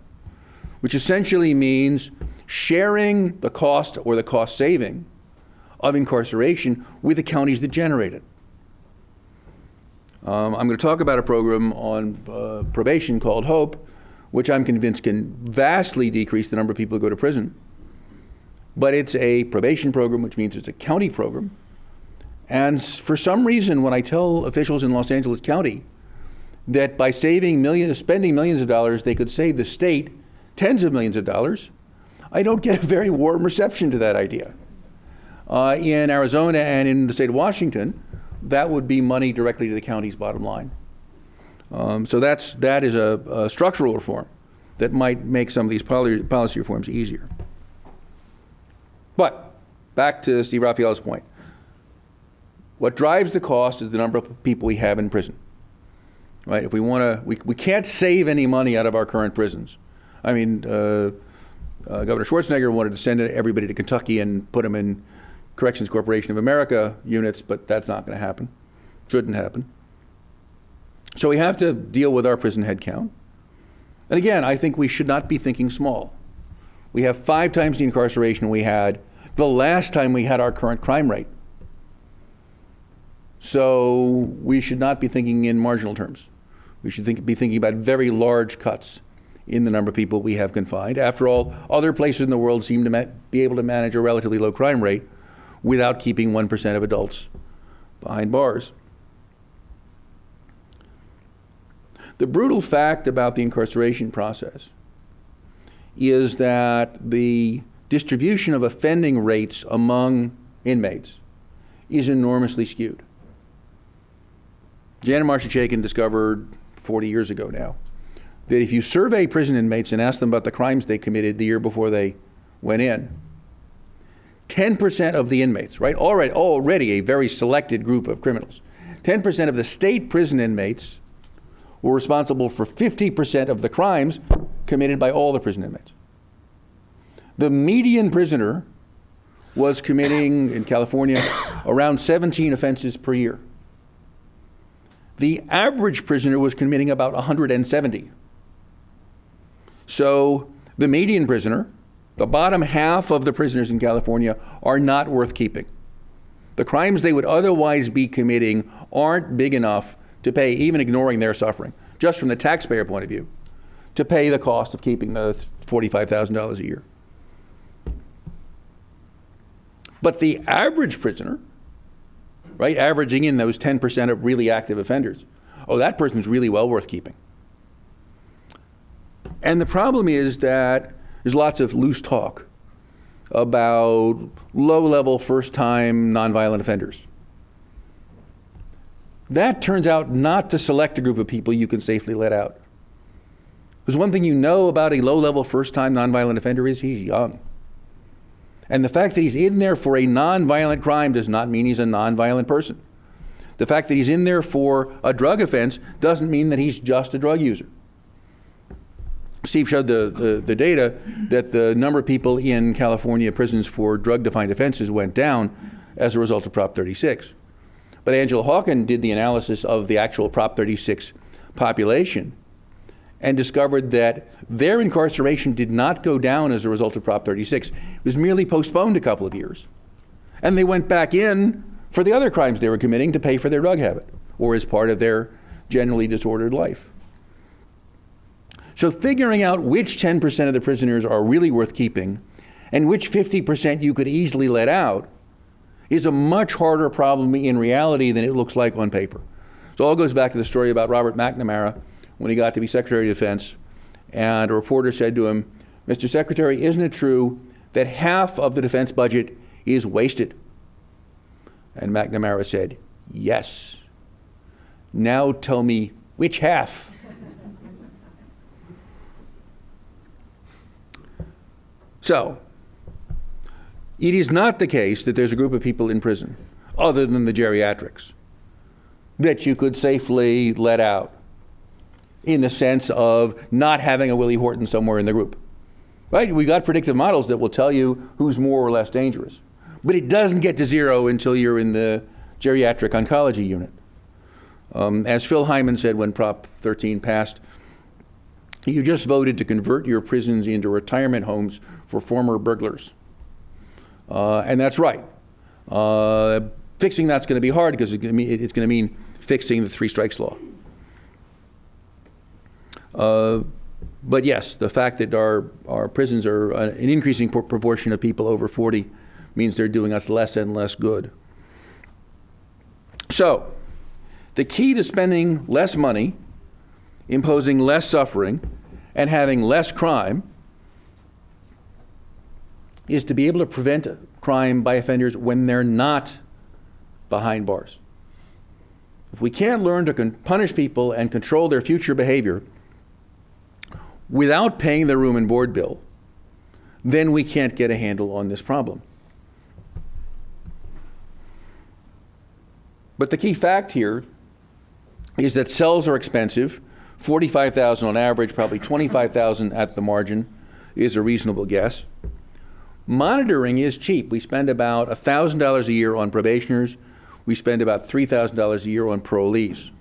which essentially means sharing the cost or the cost saving of incarceration with the counties that generate it. I'm going to talk about a program on probation called HOPE, which I'm convinced can vastly decrease the number of people who go to prison. But it's a probation program, which means it's a county program. And for some reason, when I tell officials in Los Angeles County that by spending millions of dollars, they could save the state tens of millions of dollars, I don't get a very warm reception to that idea. In Arizona and in the state of Washington, that would be money directly to the county's bottom line. So that is a structural reform that might make some of these policy reforms easier. But back to Steve RAPHAEL's point. What drives the cost is the number of people we have in prison. Right? If we want to, we can't save any money out of our current prisons. I mean, Governor Schwarzenegger wanted to send everybody to Kentucky and put them in Corrections Corporation of America units, but that's not going to happen. Shouldn't happen. So we have to deal with our prison head count. And again, I think we should not be thinking small. We have 5 times the incarceration we had the last time we had our current crime rate. So we should not be thinking in marginal terms. We should be thinking about very large cuts in the number of people we have confined. After all, other places in the world seem to be able to manage a relatively low crime rate without keeping 1% of adults behind bars. The brutal fact about the incarceration process is that the distribution of offending rates among inmates is enormously skewed. Jan and Marcia Chaikin discovered 40 years ago now that if you survey prison inmates and ask them about the crimes they committed the year before they went in, 10% of the inmates, right, already a very selected group of criminals, 10% of the state prison inmates were responsible for 50% of the crimes committed by all the prison inmates. The median prisoner was committing, in California, around 17 offenses per year. The average prisoner was committing about 170. So the median prisoner, the bottom half of the prisoners in California, are not worth keeping. The crimes they would otherwise be committing aren't big enough to pay, even ignoring their suffering, just from the taxpayer point of view, to pay the cost of keeping the $45,000 a year. But the average prisoner, right, averaging in those 10% of really active offenders, oh, that person's really well worth keeping. And the problem is that there's lots of loose talk about low-level, first-time, nonviolent offenders. That turns out not to select a group of people you can safely let out. Because one thing you know about a low-level, first-time, nonviolent offender is he's young. And the fact that he's in there for a nonviolent crime does not mean he's a nonviolent person. The fact that he's in there for a drug offense doesn't mean that he's just a drug user. Steve showed the data that the number of people in California prisons for drug-defined offenses went down as a result of Prop 36. But Angela Hawken did the analysis of the actual Prop 36 population and discovered that their incarceration did not go down as a result of Prop 36. It was merely postponed a couple of years. And they went back in for the other crimes they were committing to pay for their drug habit or as part of their generally disordered life. So figuring out which 10% of the prisoners are really worth keeping and which 50% you could easily let out is a much harder problem in reality than it looks like on paper. So it all goes back to the story about Robert McNamara when he got to be Secretary of Defense, and a reporter said to him, "Mr. Secretary, isn't it true that half of the defense budget is wasted?" And McNamara said, "Yes. Now tell me which half?" So, it is not the case that there's a group of people in prison, other than the geriatrics, that you could safely let out in the sense of not having a Willie Horton somewhere in the group. Right? We got predictive models that will tell you who's more or less dangerous. But it doesn't get to zero until you're in the geriatric oncology unit. As Phil Hyman said when Prop 13 passed, you just voted to convert your prisons into retirement homes for former burglars. And that's right. Fixing that's going to be hard because it's going to mean fixing the three strikes law. But yes, the fact that our prisons are an increasing proportion of people over 40 means they're doing us less and less good. So, the key to spending less money, imposing less suffering, and having less crime is to be able to prevent crime by offenders when they're not behind bars. If we can't learn to punish people and control their future behavior without paying their room and board bill, then we can't get a handle on this problem. But the key fact here is that cells are expensive. $45,000 on average, probably $25,000 at the margin is a reasonable guess. Monitoring is cheap. We spend about $1,000 a year on probationers. We spend about $3,000 a year on parolees.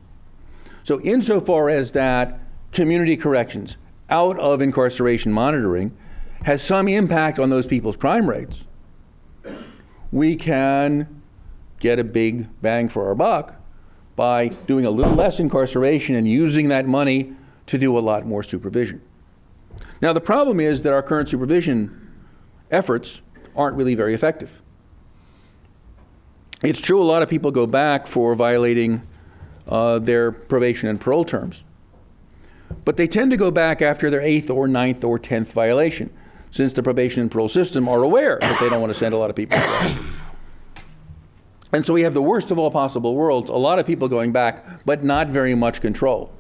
So insofar as that community corrections out of incarceration monitoring has some impact on those people's crime rates, we can get a big bang for our buck by doing a little less incarceration and using that money to do a lot more supervision. Now, the problem is that our current supervision efforts aren't really very effective. It's true a lot of people go back for violating their probation and parole terms, but they tend to go back after their 8th or 9th or 10th violation, since the probation and parole system are aware that they don't want to send a lot of people away. And so we have the worst of all possible worlds, a lot of people going back, but not very much control.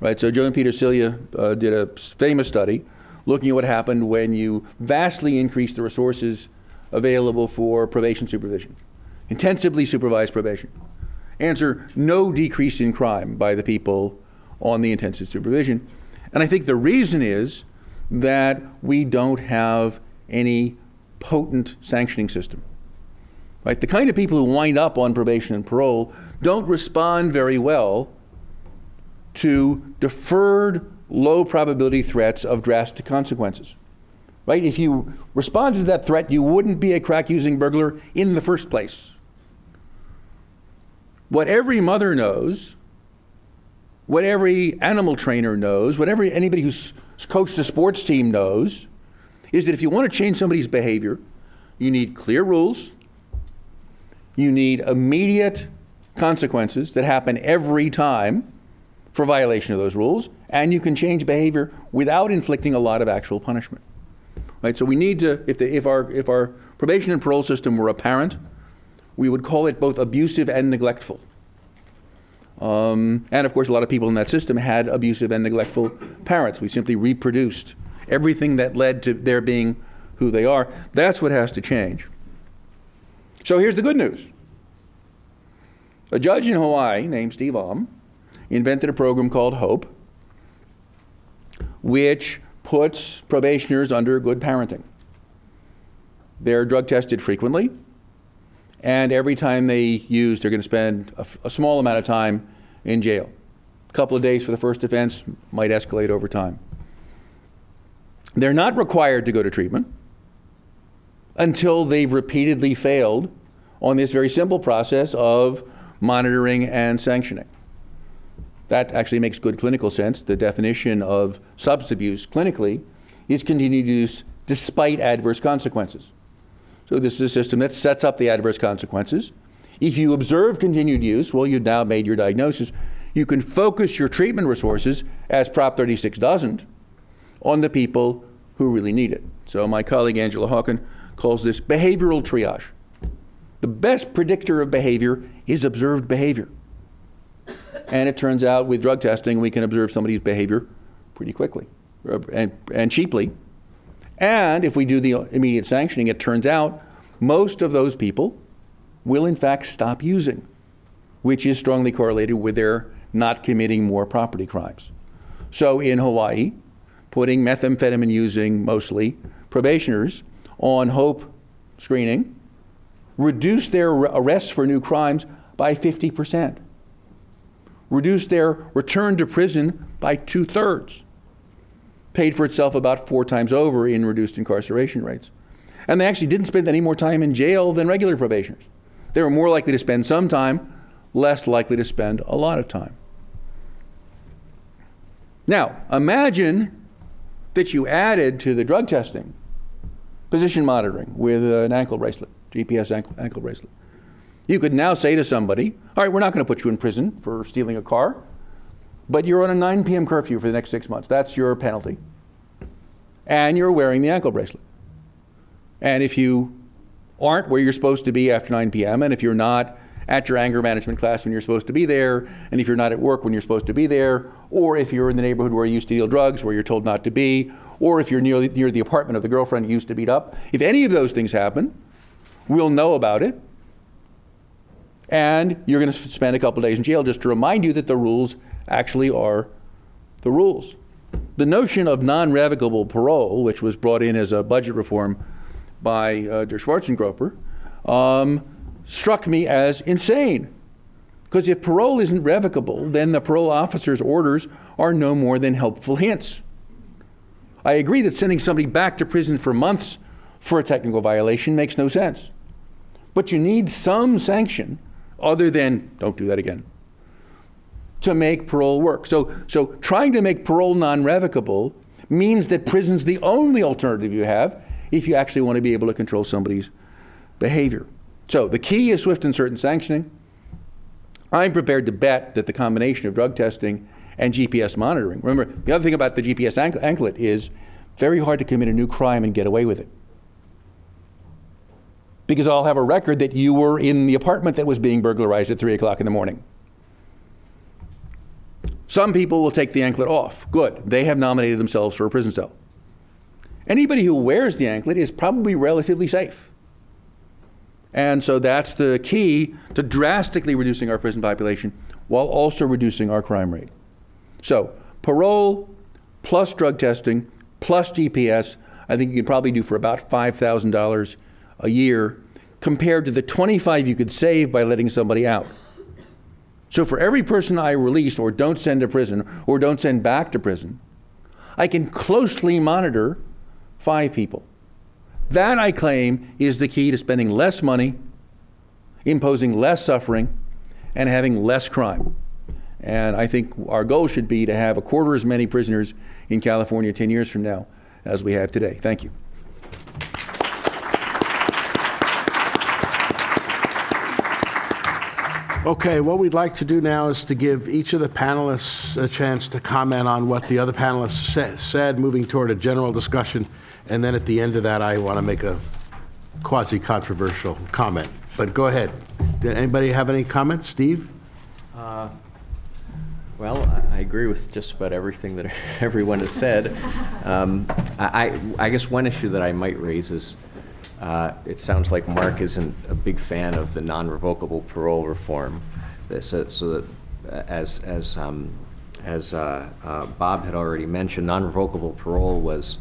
Right? So Joe and Peter Cilia did a famous study looking at what happened when you vastly increase the resources available for probation supervision, intensively supervised probation. Answer, no decrease in crime by the people on the intensive supervision. And I think the reason is that we don't have any potent sanctioning system. Right? The kind of people who wind up on probation and parole don't respond very well to deferred, low probability threats of drastic consequences. Right? If you responded to that threat, you wouldn't be a crack-using burglar in the first place. What every mother knows what every animal trainer knows, what anybody who's coached a sports team knows, is that if you want to change somebody's behavior, you need clear rules, you need immediate consequences that happen every time for violation of those rules, and you can change behavior without inflicting a lot of actual punishment. Right? So we need to, if our probation and parole system were a parent, we would call it both abusive and neglectful. And of course, a lot of people in that system had abusive and neglectful parents. We simply reproduced everything that led to their being who they are. That's what has to change. So here's the good news. A judge in Hawaii named Steve Alm invented a program called HOPE, which puts probationers under good parenting. They're drug tested frequently, and every time they use, they're going to spend a small amount of time in jail. A couple of days for the first offense might escalate over time. They're not required to go to treatment until they've repeatedly failed on this very simple process of monitoring and sanctioning. That actually makes good clinical sense. The definition of substance abuse clinically is continued use despite adverse consequences. So this is a system that sets up the adverse consequences. If you observe continued use, well, you've now made your diagnosis. You can focus your treatment resources, as Prop 36 doesn't, on the people who really need it. So my colleague Angela Hawken calls this behavioral triage. The best predictor of behavior is observed behavior. And it turns out with drug testing, we can observe somebody's behavior pretty quickly and cheaply. And if we do the immediate sanctioning, it turns out most of those people will in fact stop using, which is strongly correlated with their not committing more property crimes. So in Hawaii, putting methamphetamine using mostly probationers on HOPE screening reduced their arrests for new crimes by 50%. Reduced their return to prison by 2/3. Paid for itself about 4 times over in reduced incarceration rates. And they actually didn't spend any more time in jail than regular probationers. They were more likely to spend some time, less likely to spend a lot of time. Now, imagine that you added to the drug testing position monitoring with an ankle bracelet, GPS ankle bracelet. You could now say to somebody, all right, we're not going to put you in prison for stealing a car, but you're on a 9 p.m. curfew for the next 6 months. That's your penalty. And you're wearing the ankle bracelet. And if you aren't where you're supposed to be after 9 p.m., and if you're not at your anger management class when you're supposed to be there, and if you're not at work when you're supposed to be there, or if you're in the neighborhood where you used to deal drugs, where you're told not to be, or if you're near the apartment of the girlfriend you used to beat up, if any of those things happen, we'll know about it. And you're going to spend a couple days in jail just to remind you that the rules actually are the rules. The notion of non-revocable parole, which was brought in as a budget reform by Der Schwarzengroper, struck me as insane. Because if parole isn't revocable, then the parole officer's orders are no more than helpful hints. I agree that sending somebody back to prison for months for a technical violation makes no sense. But you need some sanction other than, don't do that again, to make parole work. So trying to make parole non-revocable means that prison's the only alternative you have if you actually want to be able to control somebody's behavior. So the key is swift and certain sanctioning. I'm prepared to bet that the combination of drug testing and GPS monitoring, remember, the other thing about the GPS anklet is very hard to commit a new crime and get away with it. Because I'll have a record that you were in the apartment that was being burglarized at 3 o'clock in the morning. Some people will take the anklet off. Good. They have nominated themselves for a prison cell. Anybody who wears the anklet is probably relatively safe. And so that's the key to drastically reducing our prison population while also reducing our crime rate. So parole plus drug testing plus GPS, I think you could probably do for about $5,000 a year compared to the $25,000 you could save by letting somebody out. So for every person I release or don't send to prison or don't send back to prison, I can closely monitor 5 people. That, I claim, is the key to spending less money, imposing less suffering, and having less crime. And I think our goal should be to have a quarter as many prisoners in California 10 years from now as we have today. Thank you. Okay, what we'd like to do now is to give each of the panelists a chance to comment on what the other panelists said, moving toward a general discussion. And then at the end of that, I want to make a quasi-controversial comment. But go ahead. Did anybody have any comments? Steve? Well, I agree with just about everything that everyone has said. I guess one issue that I might raise is it sounds like Mark isn't a big fan of the non-revocable parole reform. So that, as Bob had already mentioned, non-revocable parole was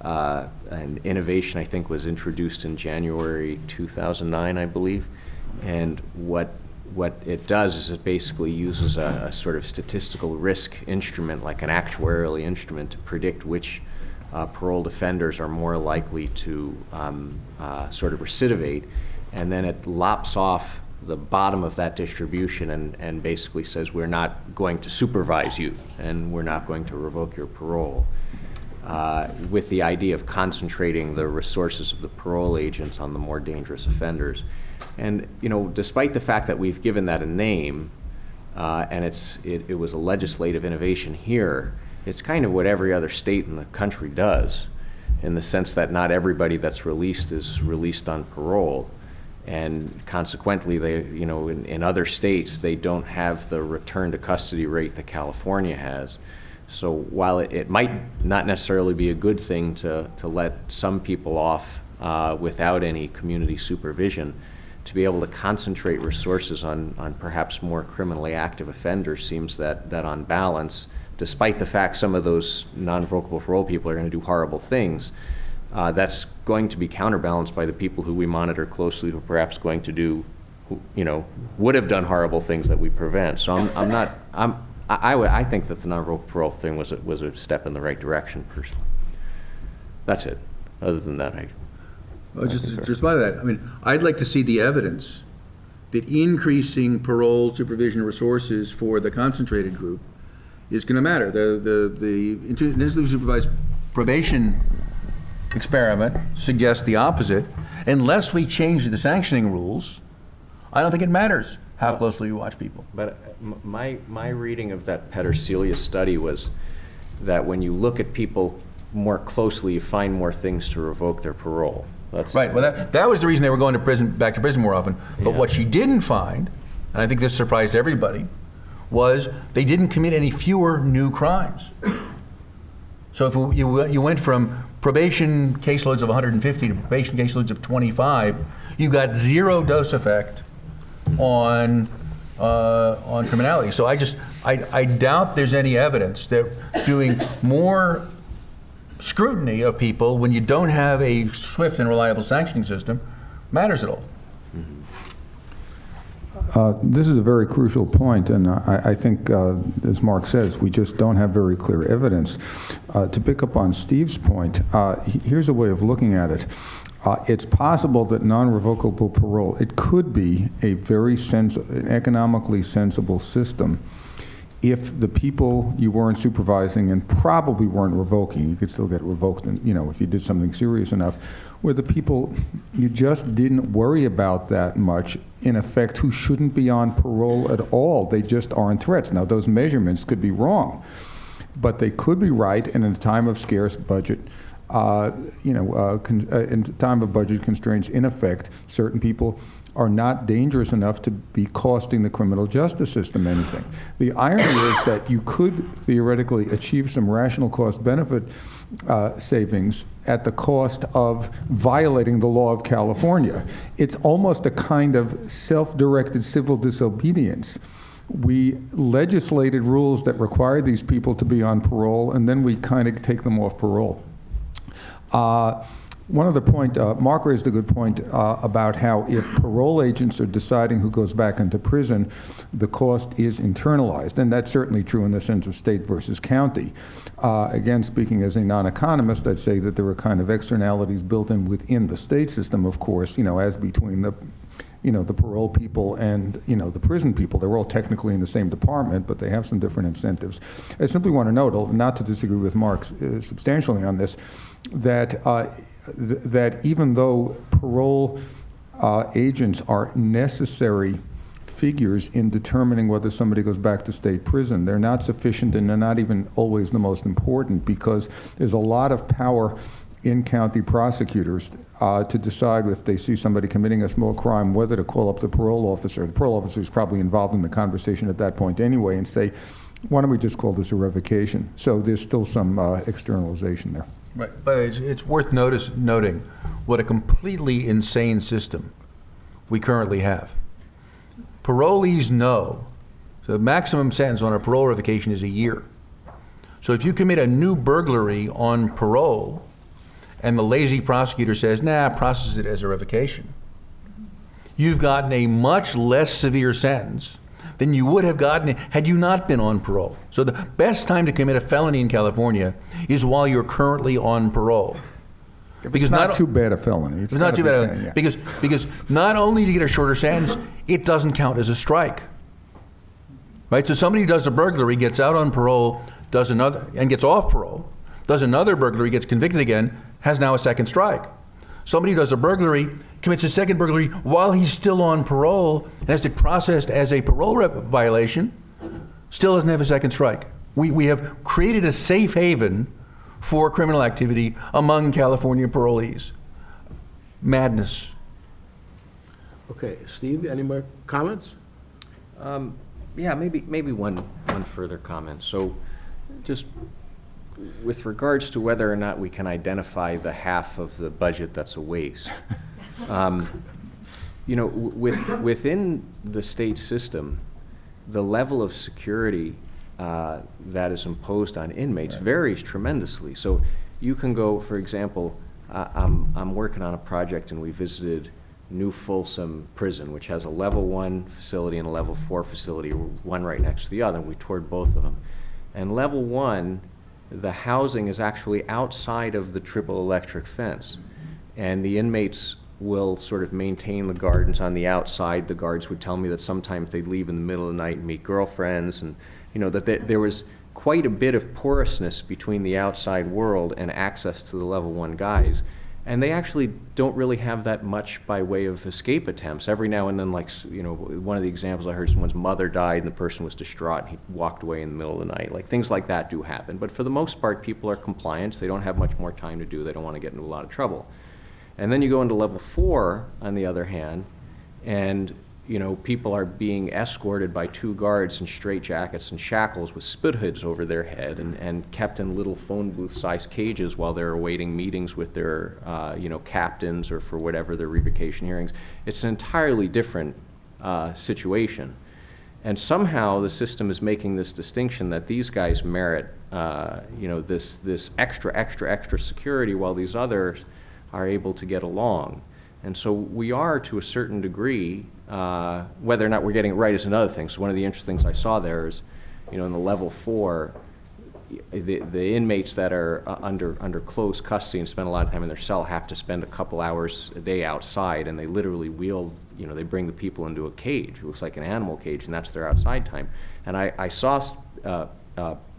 an innovation I think was introduced in January 2009, I believe. And what it does is it basically uses a sort of statistical risk instrument, like an actuarial instrument, to predict which paroled offenders are more likely to sort of recidivate, and then it lops off the bottom of that distribution and basically says we're not going to supervise you and we're not going to revoke your parole, with the idea of concentrating the resources of the parole agents on the more dangerous offenders. And you know, despite the fact that we've given that a name, and it was a legislative innovation here, it's kind of what every other state in the country does, in the sense that not everybody that's released is released on parole. And consequently, they, you know, in other states, they don't have the return to custody rate that California has. So while it might not necessarily be a good thing to let some people off without any community supervision, to be able to concentrate resources on perhaps more criminally active offenders seems that on balance, despite the fact some of those non-revocable parole people are going to do horrible things, that's going to be counterbalanced by the people who we monitor closely who are perhaps going to do, you know, would have done horrible things that we prevent. So I think that the non-revocable parole thing was a step in the right direction, personally. That's it. Other than that, Just to respond to that, I mean, I'd like to see the evidence that increasing parole supervision resources for the concentrated group is going to matter. The intensively supervised probation experiment suggests the opposite. Unless we change the sanctioning rules, I don't think it matters how closely you watch people. But my reading of that Petersilia study was that when you look at people more closely, you find more things to revoke their parole. That's right. Well, that was the reason they were going to prison, back to prison more often. But what she didn't find, and I think this surprised everybody, was they didn't commit any fewer new crimes. So if you went from probation caseloads of 150 to probation caseloads of 25, you got zero dose effect on criminality. So I doubt there's any evidence that doing more scrutiny of people when you don't have a swift and reliable sanctioning system matters at all. This is a very crucial point, and I think, as Mark says, we just don't have very clear evidence. To pick up on Steve's point, here's a way of looking at it. It's possible that non-revocable parole, it could be a very an economically sensible system if the people you weren't supervising and probably weren't revoking, you could still get revoked, and, you know, if you did something serious enough, where the people you just didn't worry about that much, in effect, who shouldn't be on parole at all. They just aren't threats. Now, those measurements could be wrong, but they could be right, and in a time of scarce budget, in time of budget constraints, in effect, certain people are not dangerous enough to be costing the criminal justice system anything. The irony is that you could theoretically achieve some rational cost-benefit savings at the cost of violating the law of California. It's almost a kind of self-directed civil disobedience. We legislated rules that require these people to be on parole, and then we kind of take them off parole. One other point, Mark raised a good point about how if parole agents are deciding who goes back into prison, the cost is internalized, and that's certainly true in the sense of state versus county. Again, speaking as a non-economist, I'd say that there are kind of externalities built in within the state system, of course, you know, as between the the parole people and, the prison people. They're all technically in the same department, but they have some different incentives. I simply want to note, not to disagree with Mark substantially on this, that that even though parole agents are necessary figures in determining whether somebody goes back to state prison, they're not sufficient, and they're not even always the most important, because there's a lot of power in county prosecutors to decide if they see somebody committing a small crime, whether to call up the parole officer. The parole officer is probably involved in the conversation at that point anyway, and say, why don't we just call this a revocation? So there's still some externalization there. Right, but it's worth noting what a completely insane system we currently have. Parolees know the maximum sentence on a parole revocation is a year. So if you commit a new burglary on parole and the lazy prosecutor says, nah, process it as a revocation, you've gotten a much less severe sentence than you would have gotten had you not been on parole. So the best time to commit a felony in California is while you're currently on parole. Because not too bad a felony. It's not too bad. Yeah. Because not only do you get a shorter sentence, it doesn't count as a strike. Right? So somebody who does a burglary, gets out on parole, does another, and gets off parole, does another burglary, gets convicted again, has now a second strike. Somebody who does a burglary, commits a second burglary while he's still on parole and has to be processed as a parole violation, still doesn't have a second strike. We have created a safe haven for criminal activity among California parolees. Madness. Okay, Steve, any more comments? Yeah, maybe one further comment. So just with regards to whether or not we can identify the half of the budget that's a waste, within the state system, the level of security that is imposed on inmates varies tremendously. So you can go, for example, I'm working on a project and we visited New Folsom Prison, which has a level 1 facility and a level 4 facility, one right next to the other, and we toured both of them. And level 1, the housing is actually outside of the triple electric fence, and the inmates will sort of maintain the gardens on the outside. The guards would tell me that sometimes they'd leave in the middle of the night and meet girlfriends, and that there was quite a bit of porousness between the outside world and access to the level 1 guys. And they actually don't really have that much by way of escape attempts. Every now and then, one of the examples I heard, someone's mother died and the person was distraught and he walked away in the middle of the night. Like, things like that do happen. But for the most part, people are compliant. They don't have much more time to do. They don't want to get into a lot of trouble. And then you go into level 4, on the other hand, and people are being escorted by 2 guards in straitjackets and shackles with spit hoods over their head and kept in little phone booth-sized cages while they're awaiting meetings with their, captains or for whatever their revocation hearings. It's an entirely different situation. And somehow the system is making this distinction that these guys merit, this extra security while these others are able to get along. And so we are, to a certain degree, whether or not we're getting it right is another thing. So one of the interesting things I saw there is, in the level 4, the inmates that are under close custody and spend a lot of time in their cell have to spend a couple hours a day outside, and they literally wheel, they bring the people into a cage. It looks like an animal cage, and that's their outside time. And I saw,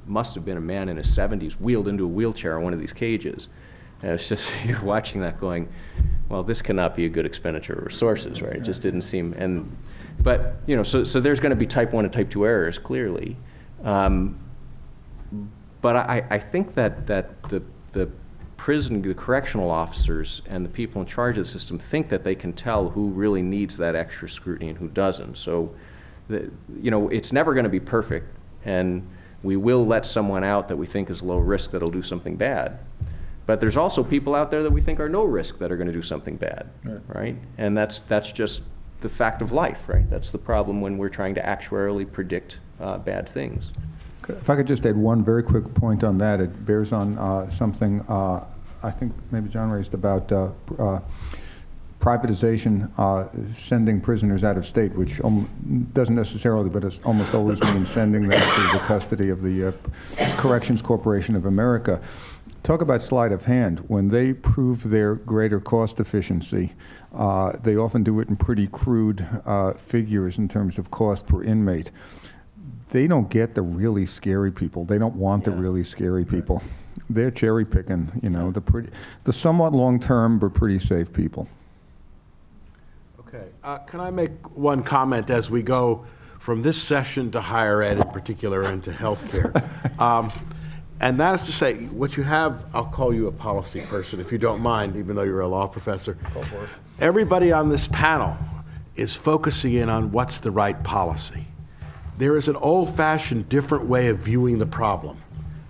must have been a man in his 70s, wheeled into a wheelchair in one of these cages. And it's just, you're watching that going, well, this cannot be a good expenditure of resources, right? It just didn't seem, but so there's going to be type 1 and type 2 errors, clearly. But I think that the prison, the correctional officers and the people in charge of the system think that they can tell who really needs that extra scrutiny and who doesn't. So, it's never going to be perfect, and we will let someone out that we think is low risk that'll do something bad. But there's also people out there that we think are no risk that are going to do something bad, right? And that's just the fact of life, right? That's the problem when we're trying to actuarially predict bad things. If I could just add one very quick point on that, it bears on something I think maybe John raised about privatization, sending prisoners out of state, which doesn't necessarily, but it almost always means sending them to the custody of the Corrections Corporation of America. talk about sleight of hand. When they prove their greater cost efficiency, they often do it in pretty crude figures in terms of cost per inmate. They don't get the really scary people. They don't want the really scary people. They're cherry picking, you know, the somewhat long-term but pretty safe people. Okay. Can I make one comment as we go from this session to higher ed in particular and to healthcare? And that is to say, what you have, I'll call you a policy person if you don't mind, even though you're a law professor. Go for it. Everybody on this panel is focusing in on what's the right policy. There is an old-fashioned different way of viewing the problem.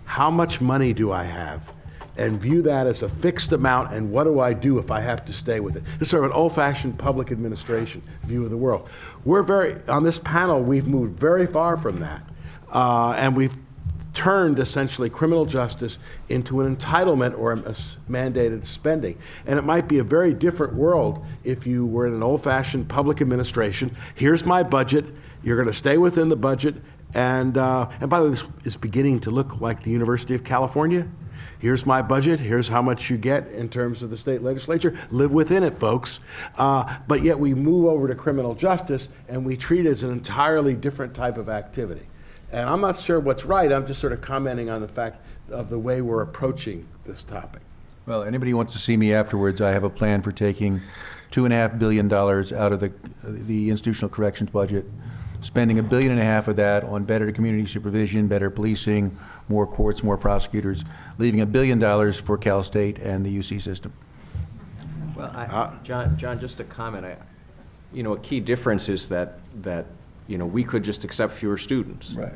How much money do I have? And view that as a fixed amount, and what do I do if I have to stay with it? This is sort of an old-fashioned public administration view of the world. On this panel, we've moved very far from that. And we've turned essentially criminal justice into an entitlement or a mandated spending. And it might be a very different world if you were in an old-fashioned public administration. Here's my budget. You're going to stay within the budget. And by the way, this is beginning to look like the University of California. Here's my budget. Here's how much you get in terms of the state legislature. Live within it, folks. But yet we move over to criminal justice and we treat it as an entirely different type of activity. And I'm not sure what's right. I'm just sort of commenting on the fact of the way we're approaching this topic. Well, anybody who wants to see me afterwards, I have a plan for taking $2.5 billion out of the institutional corrections budget, spending $1.5 billion of that on better community supervision, better policing, more courts, more prosecutors, leaving $1 billion for Cal State and the UC system. Well, John, just a comment. A key difference is that we could just accept fewer students. Right.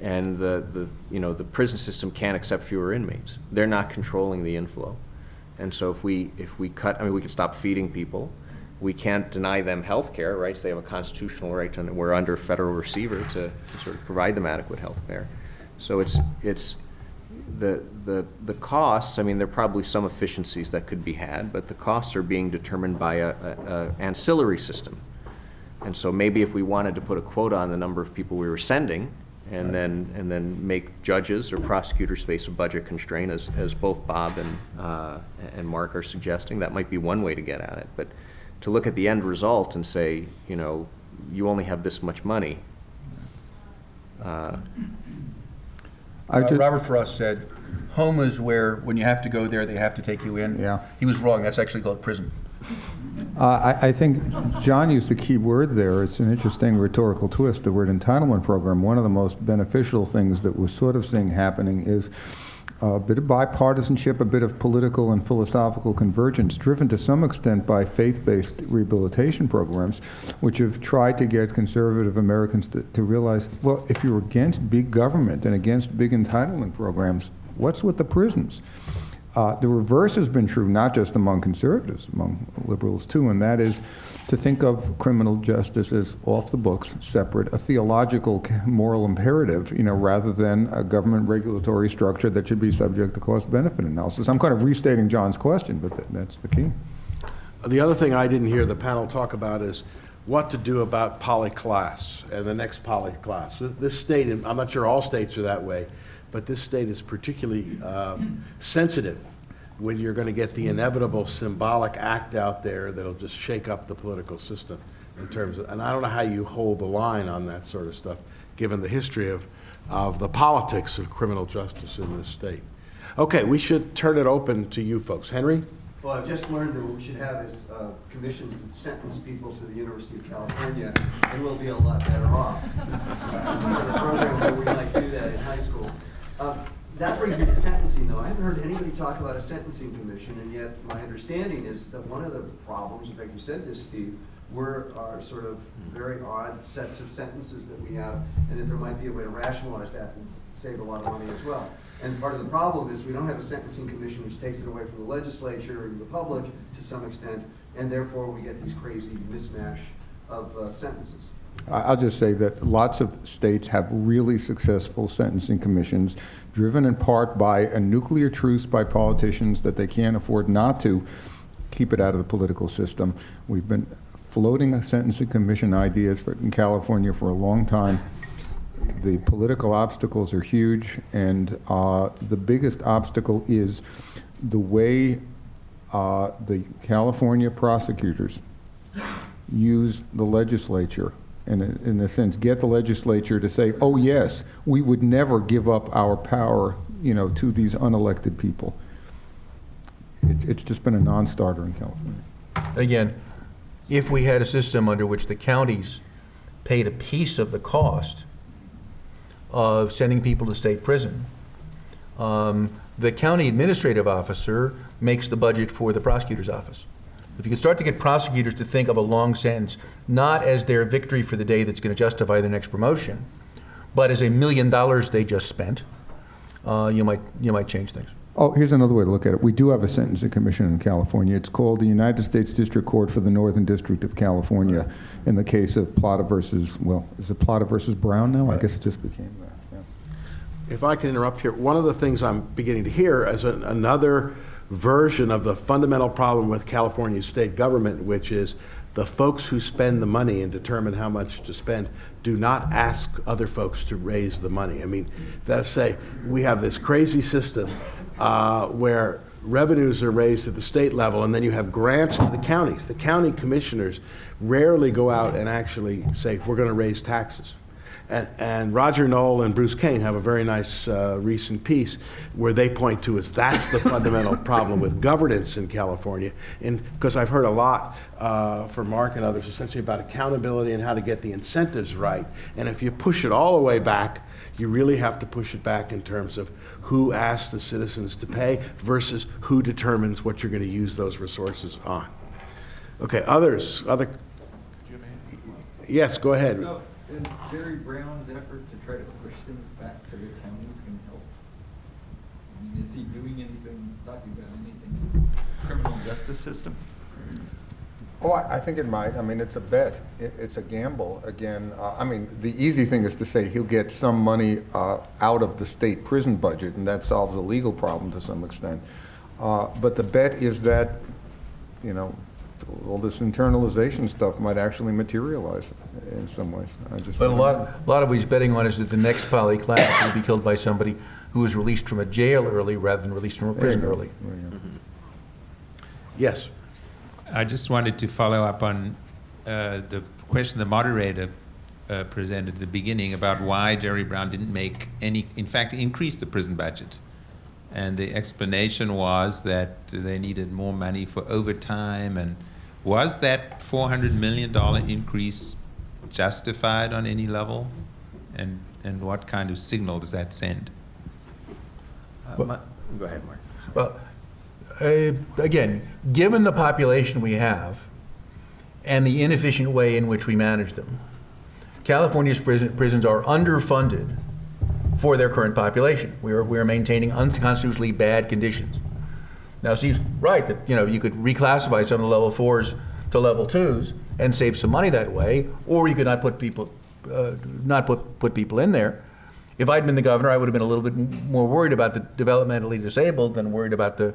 And the prison system can't accept fewer inmates. They're not controlling the inflow. And so if we cut, we can stop feeding people. We can't deny them health care, right? So they have a constitutional right to, and we're under federal receiver to sort of provide them adequate health care. So it's the costs, there are probably some efficiencies that could be had, but the costs are being determined by a ancillary system. And so maybe if we wanted to put a quota on the number of people we were sending, and then make judges or prosecutors face a budget constraint, as both Bob and Mark are suggesting, that might be one way to get at it. But to look at the end result and say, you only have this much money. Robert Frost said, home is where, when you have to go there, they have to take you in. Yeah. He was wrong. That's actually called prison. I think John used the key word there. It's an interesting rhetorical twist, the word entitlement program. One of the most beneficial things that we're sort of seeing happening is a bit of bipartisanship, a bit of political and philosophical convergence, driven to some extent by faith-based rehabilitation programs, which have tried to get conservative Americans to realize, well, if you're against big government and against big entitlement programs, what's with the prisons? The reverse has been true, not just among conservatives, among liberals too, and that is to think of criminal justice as off the books, separate, a theological moral imperative, rather than a government regulatory structure that should be subject to cost-benefit analysis. I'm kind of restating John's question, but that's the key. The other thing I didn't hear the panel talk about is what to do about poly-class and the next poly-class. This state, and I'm not sure all states are that way, but this state is particularly sensitive when you're going to get the inevitable symbolic act out there that'll just shake up the political system in terms of, and I don't know how you hold the line on that sort of stuff, given the history of the politics of criminal justice in this state. Okay, we should turn it open to you folks. Henry? Well, I've just learned that what we should have is commissions that sentence people to the University of California, and we'll be a lot better off. A program where we might do that in high school. That brings me to sentencing, though. I haven't heard anybody talk about a sentencing commission, and yet my understanding is that one of the problems, in fact, you said this, Steve, are sort of very odd sets of sentences that we have, and that there might be a way to rationalize that and save a lot of money as well. And part of the problem is we don't have a sentencing commission which takes it away from the legislature and the public to some extent, and therefore we get these crazy mismatch of sentences. I'll just say that lots of states have really successful sentencing commissions, driven in part by a nuclear truce by politicians that they can't afford not to keep it out of the political system. We've been floating a sentencing commission ideas in California for a long time. the political obstacles are huge, and the biggest obstacle is the way the California prosecutors use the legislature, and in a sense get the legislature to say, oh yes, we would never give up our power, to these unelected people. It's just been a non-starter in California. Again, if we had a system under which the counties paid a piece of the cost of sending people to state prison, the county administrative officer makes the budget for the prosecutor's office. If you could start to get prosecutors to think of a long sentence not as their victory for the day that's going to justify their next promotion, but as $1 million they just spent, you might change things. Oh, here's another way to look at it. We do have a sentencing commission in California. It's called the United States District Court for the Northern District of California in the case of Plata versus, is it Plata versus Brown now? I guess it just became that. Yeah. If I can interrupt here, one of the things I'm beginning to hear is another version of the fundamental problem with California's state government, which is the folks who spend the money and determine how much to spend do not ask other folks to raise the money. I mean, let's say we have this crazy system where revenues are raised at the state level, and then you have grants to the counties. The county commissioners rarely go out and actually say, we're going to raise taxes. And Roger Knoll and Bruce Kane have a very nice recent piece where they point to as that's the fundamental problem with governance in California. And because I've heard a lot from Mark and others essentially about accountability and how to get the incentives right. And if you push it all the way back, you really have to push it back in terms of who asks the citizens to pay versus who determines what you're going to use those resources on. Okay, others? Yes, go ahead. So, is Jerry Brown's effort to try to push things back to the counties going to help? I mean, is he doing anything, talking about anything in the criminal justice system? Oh, I think it might. I mean, it's a bet. It's a gamble. Again, I mean, the easy thing is to say he'll get some money out of the state prison budget, and that solves the legal problem to some extent. But the bet is that, all this internalization stuff might actually materialize in some ways. But a lot of what he's betting on is that the next poly class will be killed by somebody who was released from a jail early rather than released from a prison early. Yes. I just wanted to follow up on the question the moderator presented at the beginning about why Jerry Brown didn't in fact, increase the prison budget. And the explanation was that they needed more money for overtime. And was that $400 million increase justified on any level? And what kind of signal does that send? Go ahead, Mark. Well, again, given the population we have and the inefficient way in which we manage them, California's prisons are underfunded for their current population. We are maintaining unconstitutionally bad conditions. Now, Steve's right that you could reclassify some of the level 4s to level 2s and save some money that way, or you could not put people put people in there. If I'd been the governor, I would have been a little bit more worried about the developmentally disabled than worried about the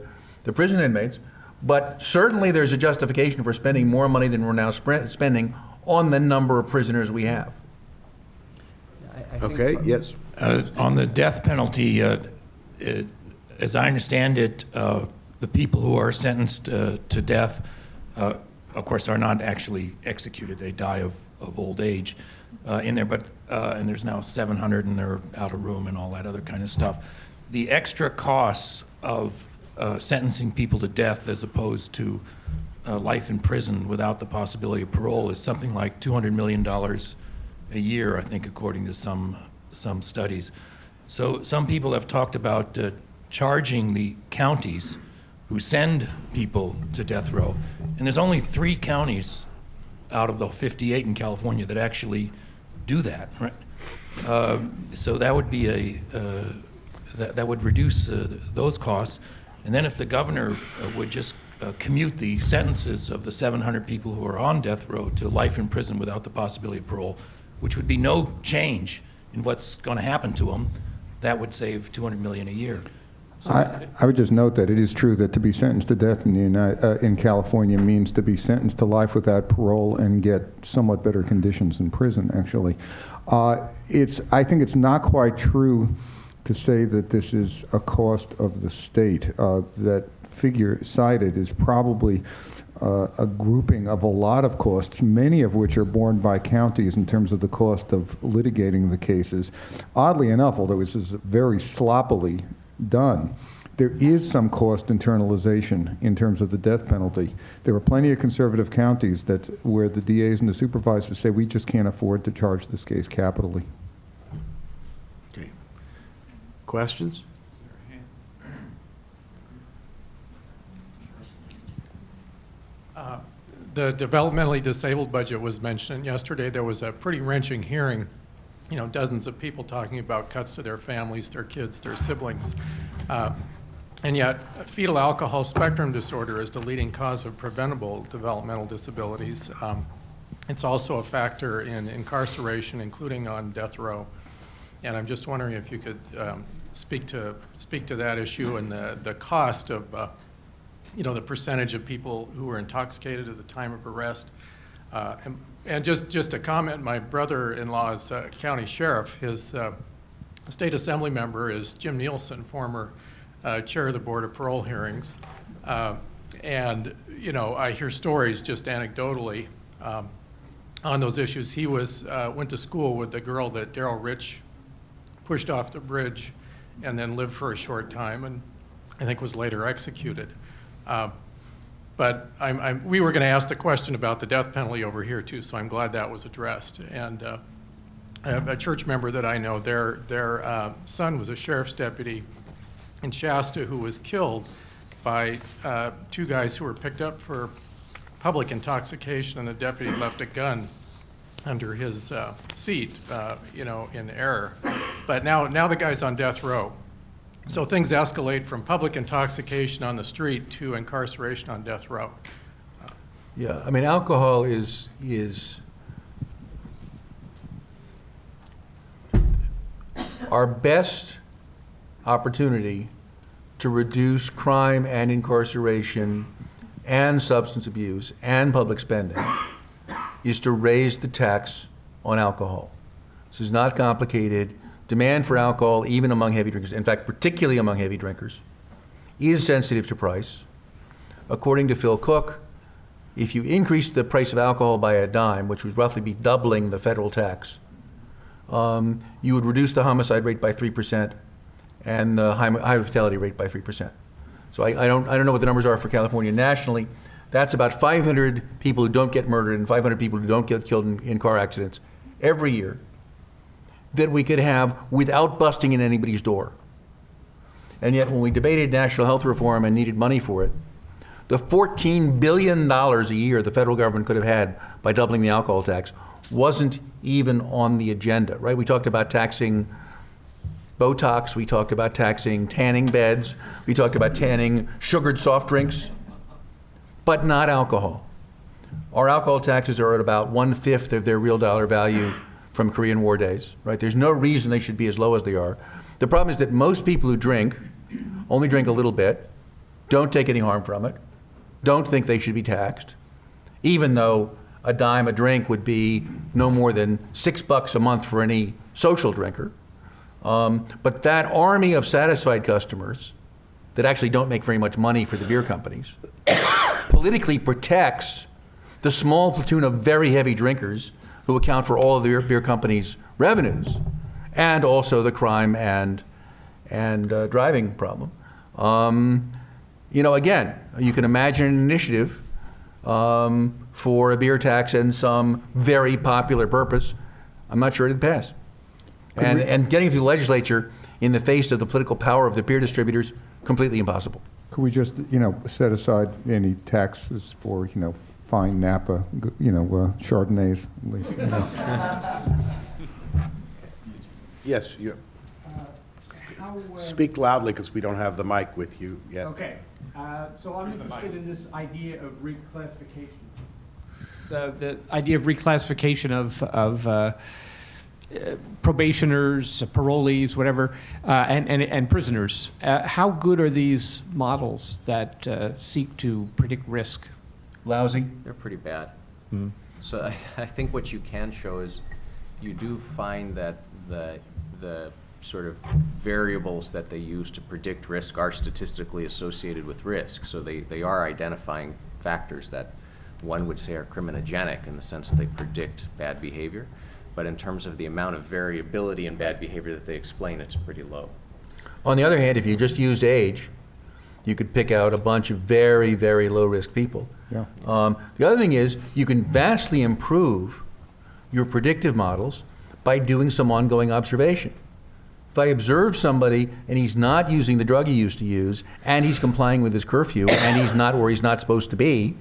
prison inmates. But certainly there's a justification for spending more money than we're now spending on the number of prisoners we have. Okay, yes. On the death penalty, as I understand it, the people who are sentenced to death, of course, are not actually executed. They die of old age in there, but and there's now 700 and they're out of room and all that other kind of stuff. The extra costs of sentencing people to death as opposed to life in prison without the possibility of parole is something like $200 million a year, I think, according to some studies. So some people have talked about charging the counties who send people to death row, and there's only 3 counties out of the 58 in California that actually do that, right? So that would be that would reduce those costs, and then if the governor would just commute the sentences of the 700 people who are on death row to life in prison without the possibility of parole, which would be no change in what's going to happen to them, that would save $200 million a year. I would just note that it is true that to be sentenced to death in in California means to be sentenced to life without parole and get somewhat better conditions in prison, actually. I think it's not quite true to say that this is a cost of the state. That figure cited is probably a grouping of a lot of costs, many of which are borne by counties in terms of the cost of litigating the cases. Oddly enough, although this is very sloppily done, there is some cost internalization in terms of the death penalty. There are plenty of conservative counties where the DAs and the supervisors say, we just can't afford to charge this case capitally. Okay. Questions? The developmentally disabled budget was mentioned yesterday. There was a pretty wrenching hearing, dozens of people talking about cuts to their families, their kids, their siblings. And yet, fetal alcohol spectrum disorder is the leading cause of preventable developmental disabilities. It's also a factor in incarceration, including on death row. And I'm just wondering if you could speak to that issue and the cost of the percentage of people who were intoxicated at the time of arrest. And just a comment, my brother-in-law is county sheriff. His state assembly member is Jim Nielsen, former chair of the Board of Parole Hearings. And, I hear stories just anecdotally on those issues. He went to school with the girl that Darrell Rich pushed off the bridge and then lived for a short time and I think was later executed. But we were going to ask the question about the death penalty over here too, so I'm glad that was addressed. And I have a church member that I know, their son was a sheriff's deputy in Shasta who was killed by two guys who were picked up for public intoxication, and the deputy left a gun under his seat, in error. But now the guy's on death row. So things escalate from public intoxication on the street to incarceration on death row. Yeah, I mean, alcohol is our best opportunity to reduce crime and incarceration and substance abuse and public spending is to raise the tax on alcohol. This is not complicated. Demand for alcohol, even among heavy drinkers, in fact, particularly among heavy drinkers, is sensitive to price. According to Phil Cook, if you increase the price of alcohol by a dime, which would roughly be doubling the federal tax, you would reduce the homicide rate by 3% and the high fatality rate by 3%. So I don't know what the numbers are for California nationally. That's about 500 people who don't get murdered and 500 people who don't get killed in car accidents every year that we could have without busting in anybody's door. And yet when we debated national health reform and needed money for it, the $14 billion a year the federal government could have had by doubling the alcohol tax wasn't even on the agenda, right? We talked about taxing Botox, we talked about taxing tanning beds, we talked about tanning sugared soft drinks, but not alcohol. Our alcohol taxes are at about 1/5 of their real dollar value from Korean War days, right? There's no reason they should be as low as they are. The problem is that most people who drink only drink a little bit, don't take any harm from it, don't think they should be taxed, even though a dime a drink would be no more than $6 a month for any social drinker. But that army of satisfied customers that actually don't make very much money for the beer companies politically protects the small platoon of very heavy drinkers who account for all of the beer companies' revenues, and also the crime and driving problem. Again, you can imagine an initiative for a beer tax and some very popular purpose. I'm not sure it'd pass. And getting through the legislature in the face of the political power of the beer distributors, completely impossible. Could we just, set aside any taxes for, fine Napa, Chardonnays, at least? Yes, you. Speak loudly because we don't have the mic with you yet. Okay, so I'm interested in this idea of reclassification. The idea of reclassification probationers, parolees, whatever, and prisoners. How good are these models that seek to predict risk? Lousy. They're pretty bad. So I think what you can show is you do find that the sort of variables that they use to predict risk are statistically associated with risk. So they are identifying factors that one would say are criminogenic in the sense that they predict bad behavior. But in terms of the amount of variability in bad behavior that they explain, it's pretty low. On the other hand, if you just used age, you could pick out a bunch of very, very low-risk people. Yeah. The other thing is you can vastly improve your predictive models by doing some ongoing observation. If I observe somebody and he's not using the drug he used to use, and he's complying with his curfew, and he's not where he's not supposed to be,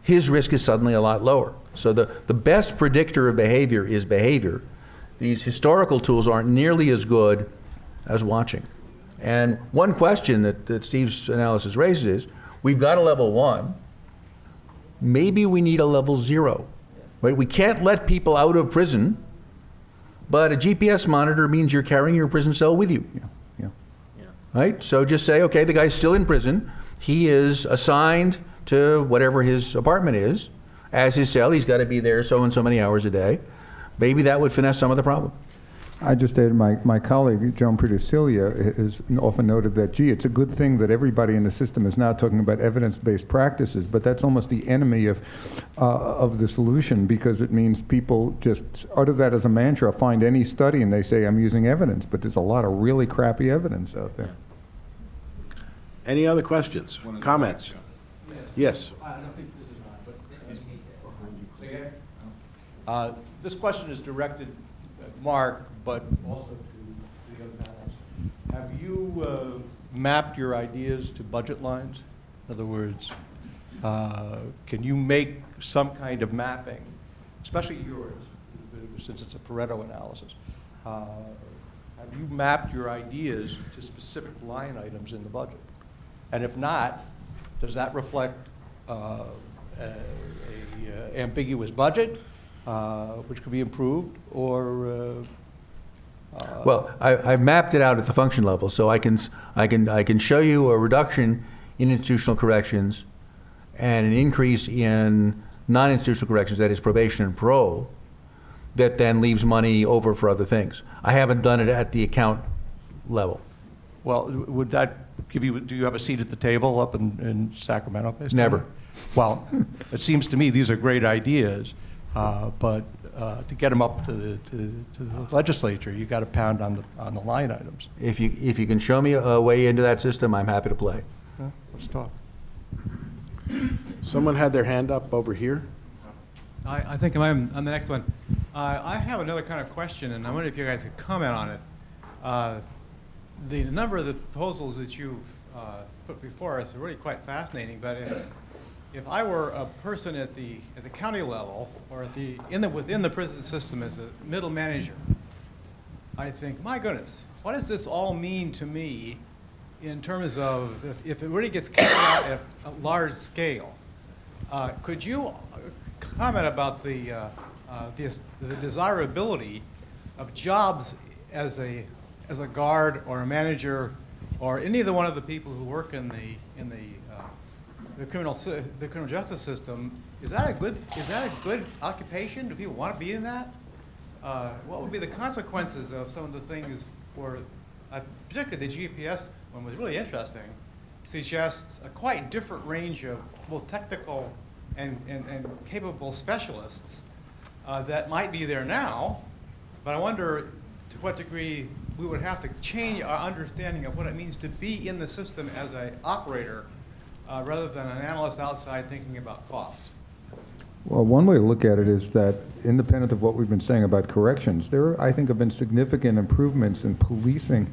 his risk is suddenly a lot lower. So the best predictor of behavior is behavior. These historical tools aren't nearly as good as watching. And one question that Steve's analysis raises is, we've got a level 1, maybe we need a level 0. Right? We can't let people out of prison, but a GPS monitor means you're carrying your prison cell with you. Yeah. Right? So just say, okay, the guy's still in prison. He is assigned to whatever his apartment is as his cell. He's got to be there so and so many hours a day. Maybe that would finesse some of the problem. I just added, my colleague, Joan Prudicilia, has often noted that, gee, it's a good thing that everybody in the system is now talking about evidence-based practices, but that's almost the enemy of the solution, because it means people just utter that as a mantra, find any study, and they say, I'm using evidence, but there's a lot of really crappy evidence out there. Any other questions, comments? Yes. I don't think this is on, but this question is directed at Mark, but also to the other panelists. Have you mapped your ideas to budget lines? In other words, can you make some kind of mapping, especially yours, since it's a Pareto analysis? Have you mapped your ideas to specific line items in the budget? And if not, does that reflect an ambiguous budget, which could be improved, or? Well, I've mapped it out at the function level, so I can show you a reduction in institutional corrections and an increase in non-institutional corrections, that is probation and parole, that then leaves money over for other things. I haven't done it at the account level. Well, would that give you, do you have a seat at the table up in Sacramento? Based Never. Well, it seems to me these are great ideas, but to get them up to the legislature, you got to pound on the line items. If you can show me a way into that system, I'm happy to play. Let's talk. Someone had their hand up over here. I think I'm the next one. I have another kind of question, and I wonder if you guys could comment on it. The number of the proposals that you've put before us are really quite fascinating, but if I were a person at the county level or within the prison system as a middle manager, I think, my goodness, what does this all mean to me in terms of if it really gets carried out at a large scale? Could you comment about the desirability of jobs as a guard or a manager or any of one of the people who work in the criminal justice system? Is that a good occupation? Do people want to be in that? What would be the consequences of some of the things for, particularly the GPS one was really interesting, suggests a quite different range of both technical and capable specialists that might be there now, but I wonder to what degree we would have to change our understanding of what it means to be in the system as an operator rather than an analyst outside thinking about cost. Well, one way to look at it is that, independent of what we've been saying about corrections, there, I think, have been significant improvements in policing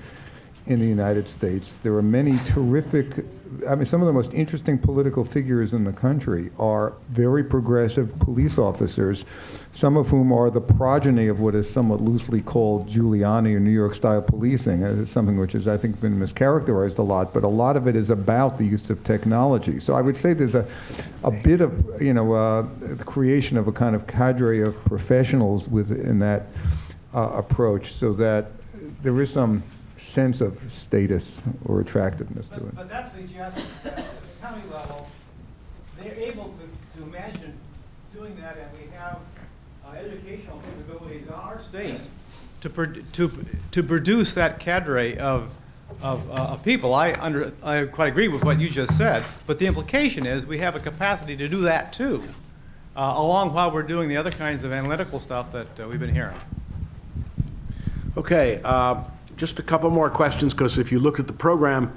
in the United States. There are many terrific, I mean, some of the most interesting political figures in the country are very progressive police officers, some of whom are the progeny of what is somewhat loosely called Giuliani or New York-style policing, something which has, I think, been mischaracterized a lot, but a lot of it is about the use of technology. So I would say there's a bit of, the creation of a kind of cadre of professionals within that approach so that there is some sense of status or attractiveness to it. But that suggests that at the county level, they're able to imagine doing that, and we have educational capabilities in our state to produce that cadre of people. I quite agree with what you just said, but the implication is we have a capacity to do that too, along while we're doing the other kinds of analytical stuff that we've been hearing. Okay, just a couple more questions, because if you look at the program,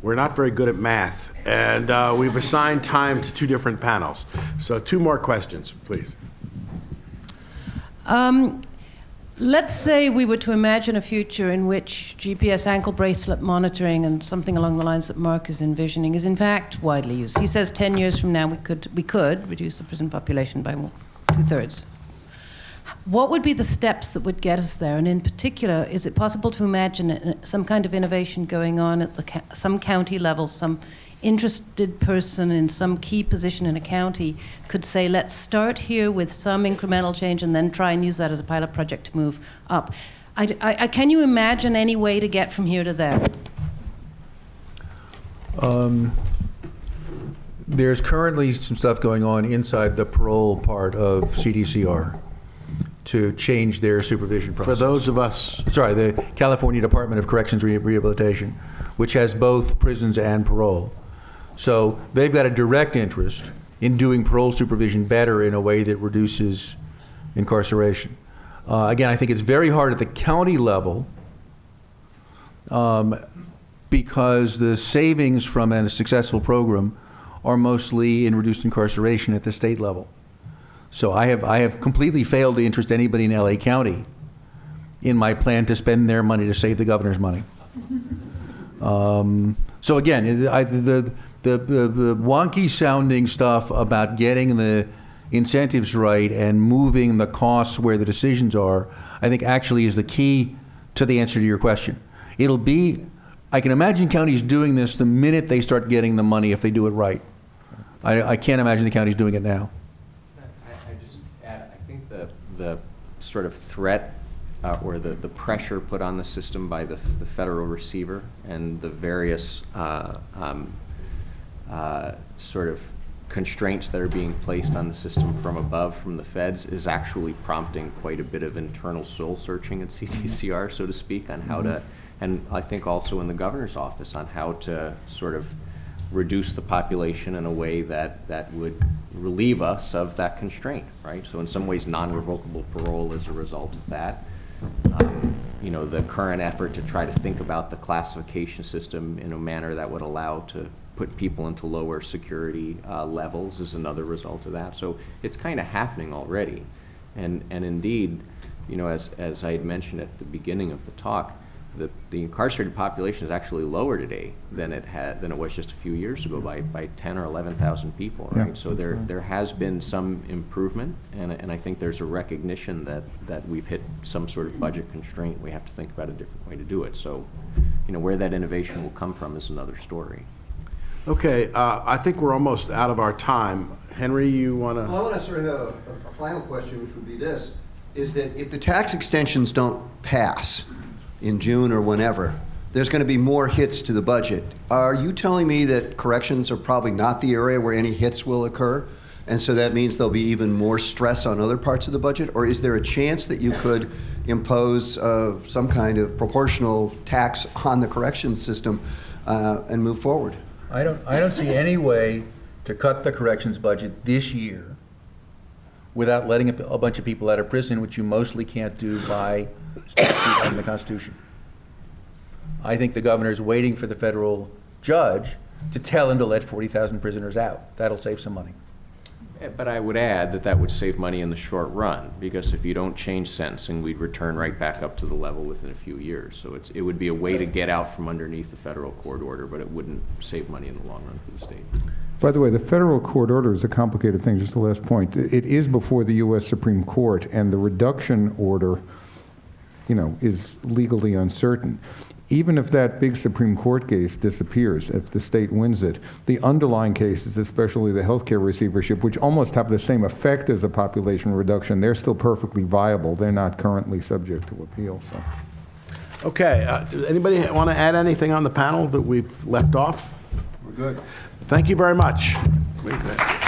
we're not very good at math, and we've assigned time to 2 different panels. So 2 more questions, please. Let's say we were to imagine a future in which GPS ankle bracelet monitoring and something along the lines that Mark is envisioning is in fact widely used. He says 10 years from now we could reduce the prison population by 2/3. What would be the steps that would get us there? And in particular, is it possible to imagine some kind of innovation going on at some county level, some interested person in some key position in a county could say, let's start here with some incremental change and then try and use that as a pilot project to move up. Can you imagine any way to get from here to there? There's currently some stuff going on inside the parole part of CDCR to change their supervision process. For those of us... Sorry, the California Department of Corrections Rehabilitation, which has both prisons and parole. So they've got a direct interest in doing parole supervision better in a way that reduces incarceration. Again, I think it's very hard at the county level because the savings from a successful program are mostly in reduced incarceration at the state level. So I have completely failed to interest anybody in LA County in my plan to spend their money to save the governor's money. So again, the wonky sounding stuff about getting the incentives right and moving the costs where the decisions are, I think actually is the key to the answer to your question. It'll be, I can imagine counties doing this the minute they start getting the money if they do it right. I can't imagine the counties doing it now. I just add, I think the sort of threat or the pressure put on the system by the federal receiver and the various sort of constraints that are being placed on the system from above, from the feds, is actually prompting quite a bit of internal soul searching at CDCR, so to speak, on how to, and I think also in the governor's office, on how to sort of reduce the population in a way that would relieve us of that constraint, right? So in some ways, non-revocable parole is a result of that. You know, the current effort to try to think about the classification system in a manner that would allow to put people into lower security levels is another result of that. So it's kind of happening already. And indeed, you know, as I had mentioned at the beginning of the talk, the incarcerated population is actually lower today than it was just a few years ago by 10 or 11,000 people, right? Yeah, so there has been some improvement, and I think there's a recognition that we've hit some sort of budget constraint. We have to think about a different way to do it. So, you know, where that innovation will come from is another story. Okay, I think we're almost out of our time. Henry, you want to? Well, I want to sort of have a final question, which would be this, is that if the tax extensions don't pass in June or whenever, there's going to be more hits to the budget. Are you telling me that corrections are probably not the area where any hits will occur? And so that means there'll be even more stress on other parts of the budget? Or is there a chance that you could impose some kind of proportional tax on the corrections system and move forward? I don't see any way to cut the corrections budget this year without letting a bunch of people out of prison, which you mostly can't do by statute and the Constitution. I think the governor is waiting for the federal judge to tell him to let 40,000 prisoners out. That'll save some money. But I would add that would save money in the short run, because if you don't change sentencing, we'd return right back up to the level within a few years. So it would be a way to get out from underneath the federal court order, but it wouldn't save money in the long run for the state. By the way, the federal court order is a complicated thing. Just the last point. It is before the U.S. Supreme Court, and the reduction order, you know, is legally uncertain. even if that big Supreme Court case disappears, if the state wins it, the underlying cases, especially the healthcare receivership, which almost have the same effect as a population reduction, they're still perfectly viable. They're not currently subject to appeal. So. Okay, does anybody want to add anything on the panel that we've left off? We're good. Thank you very much. We're good.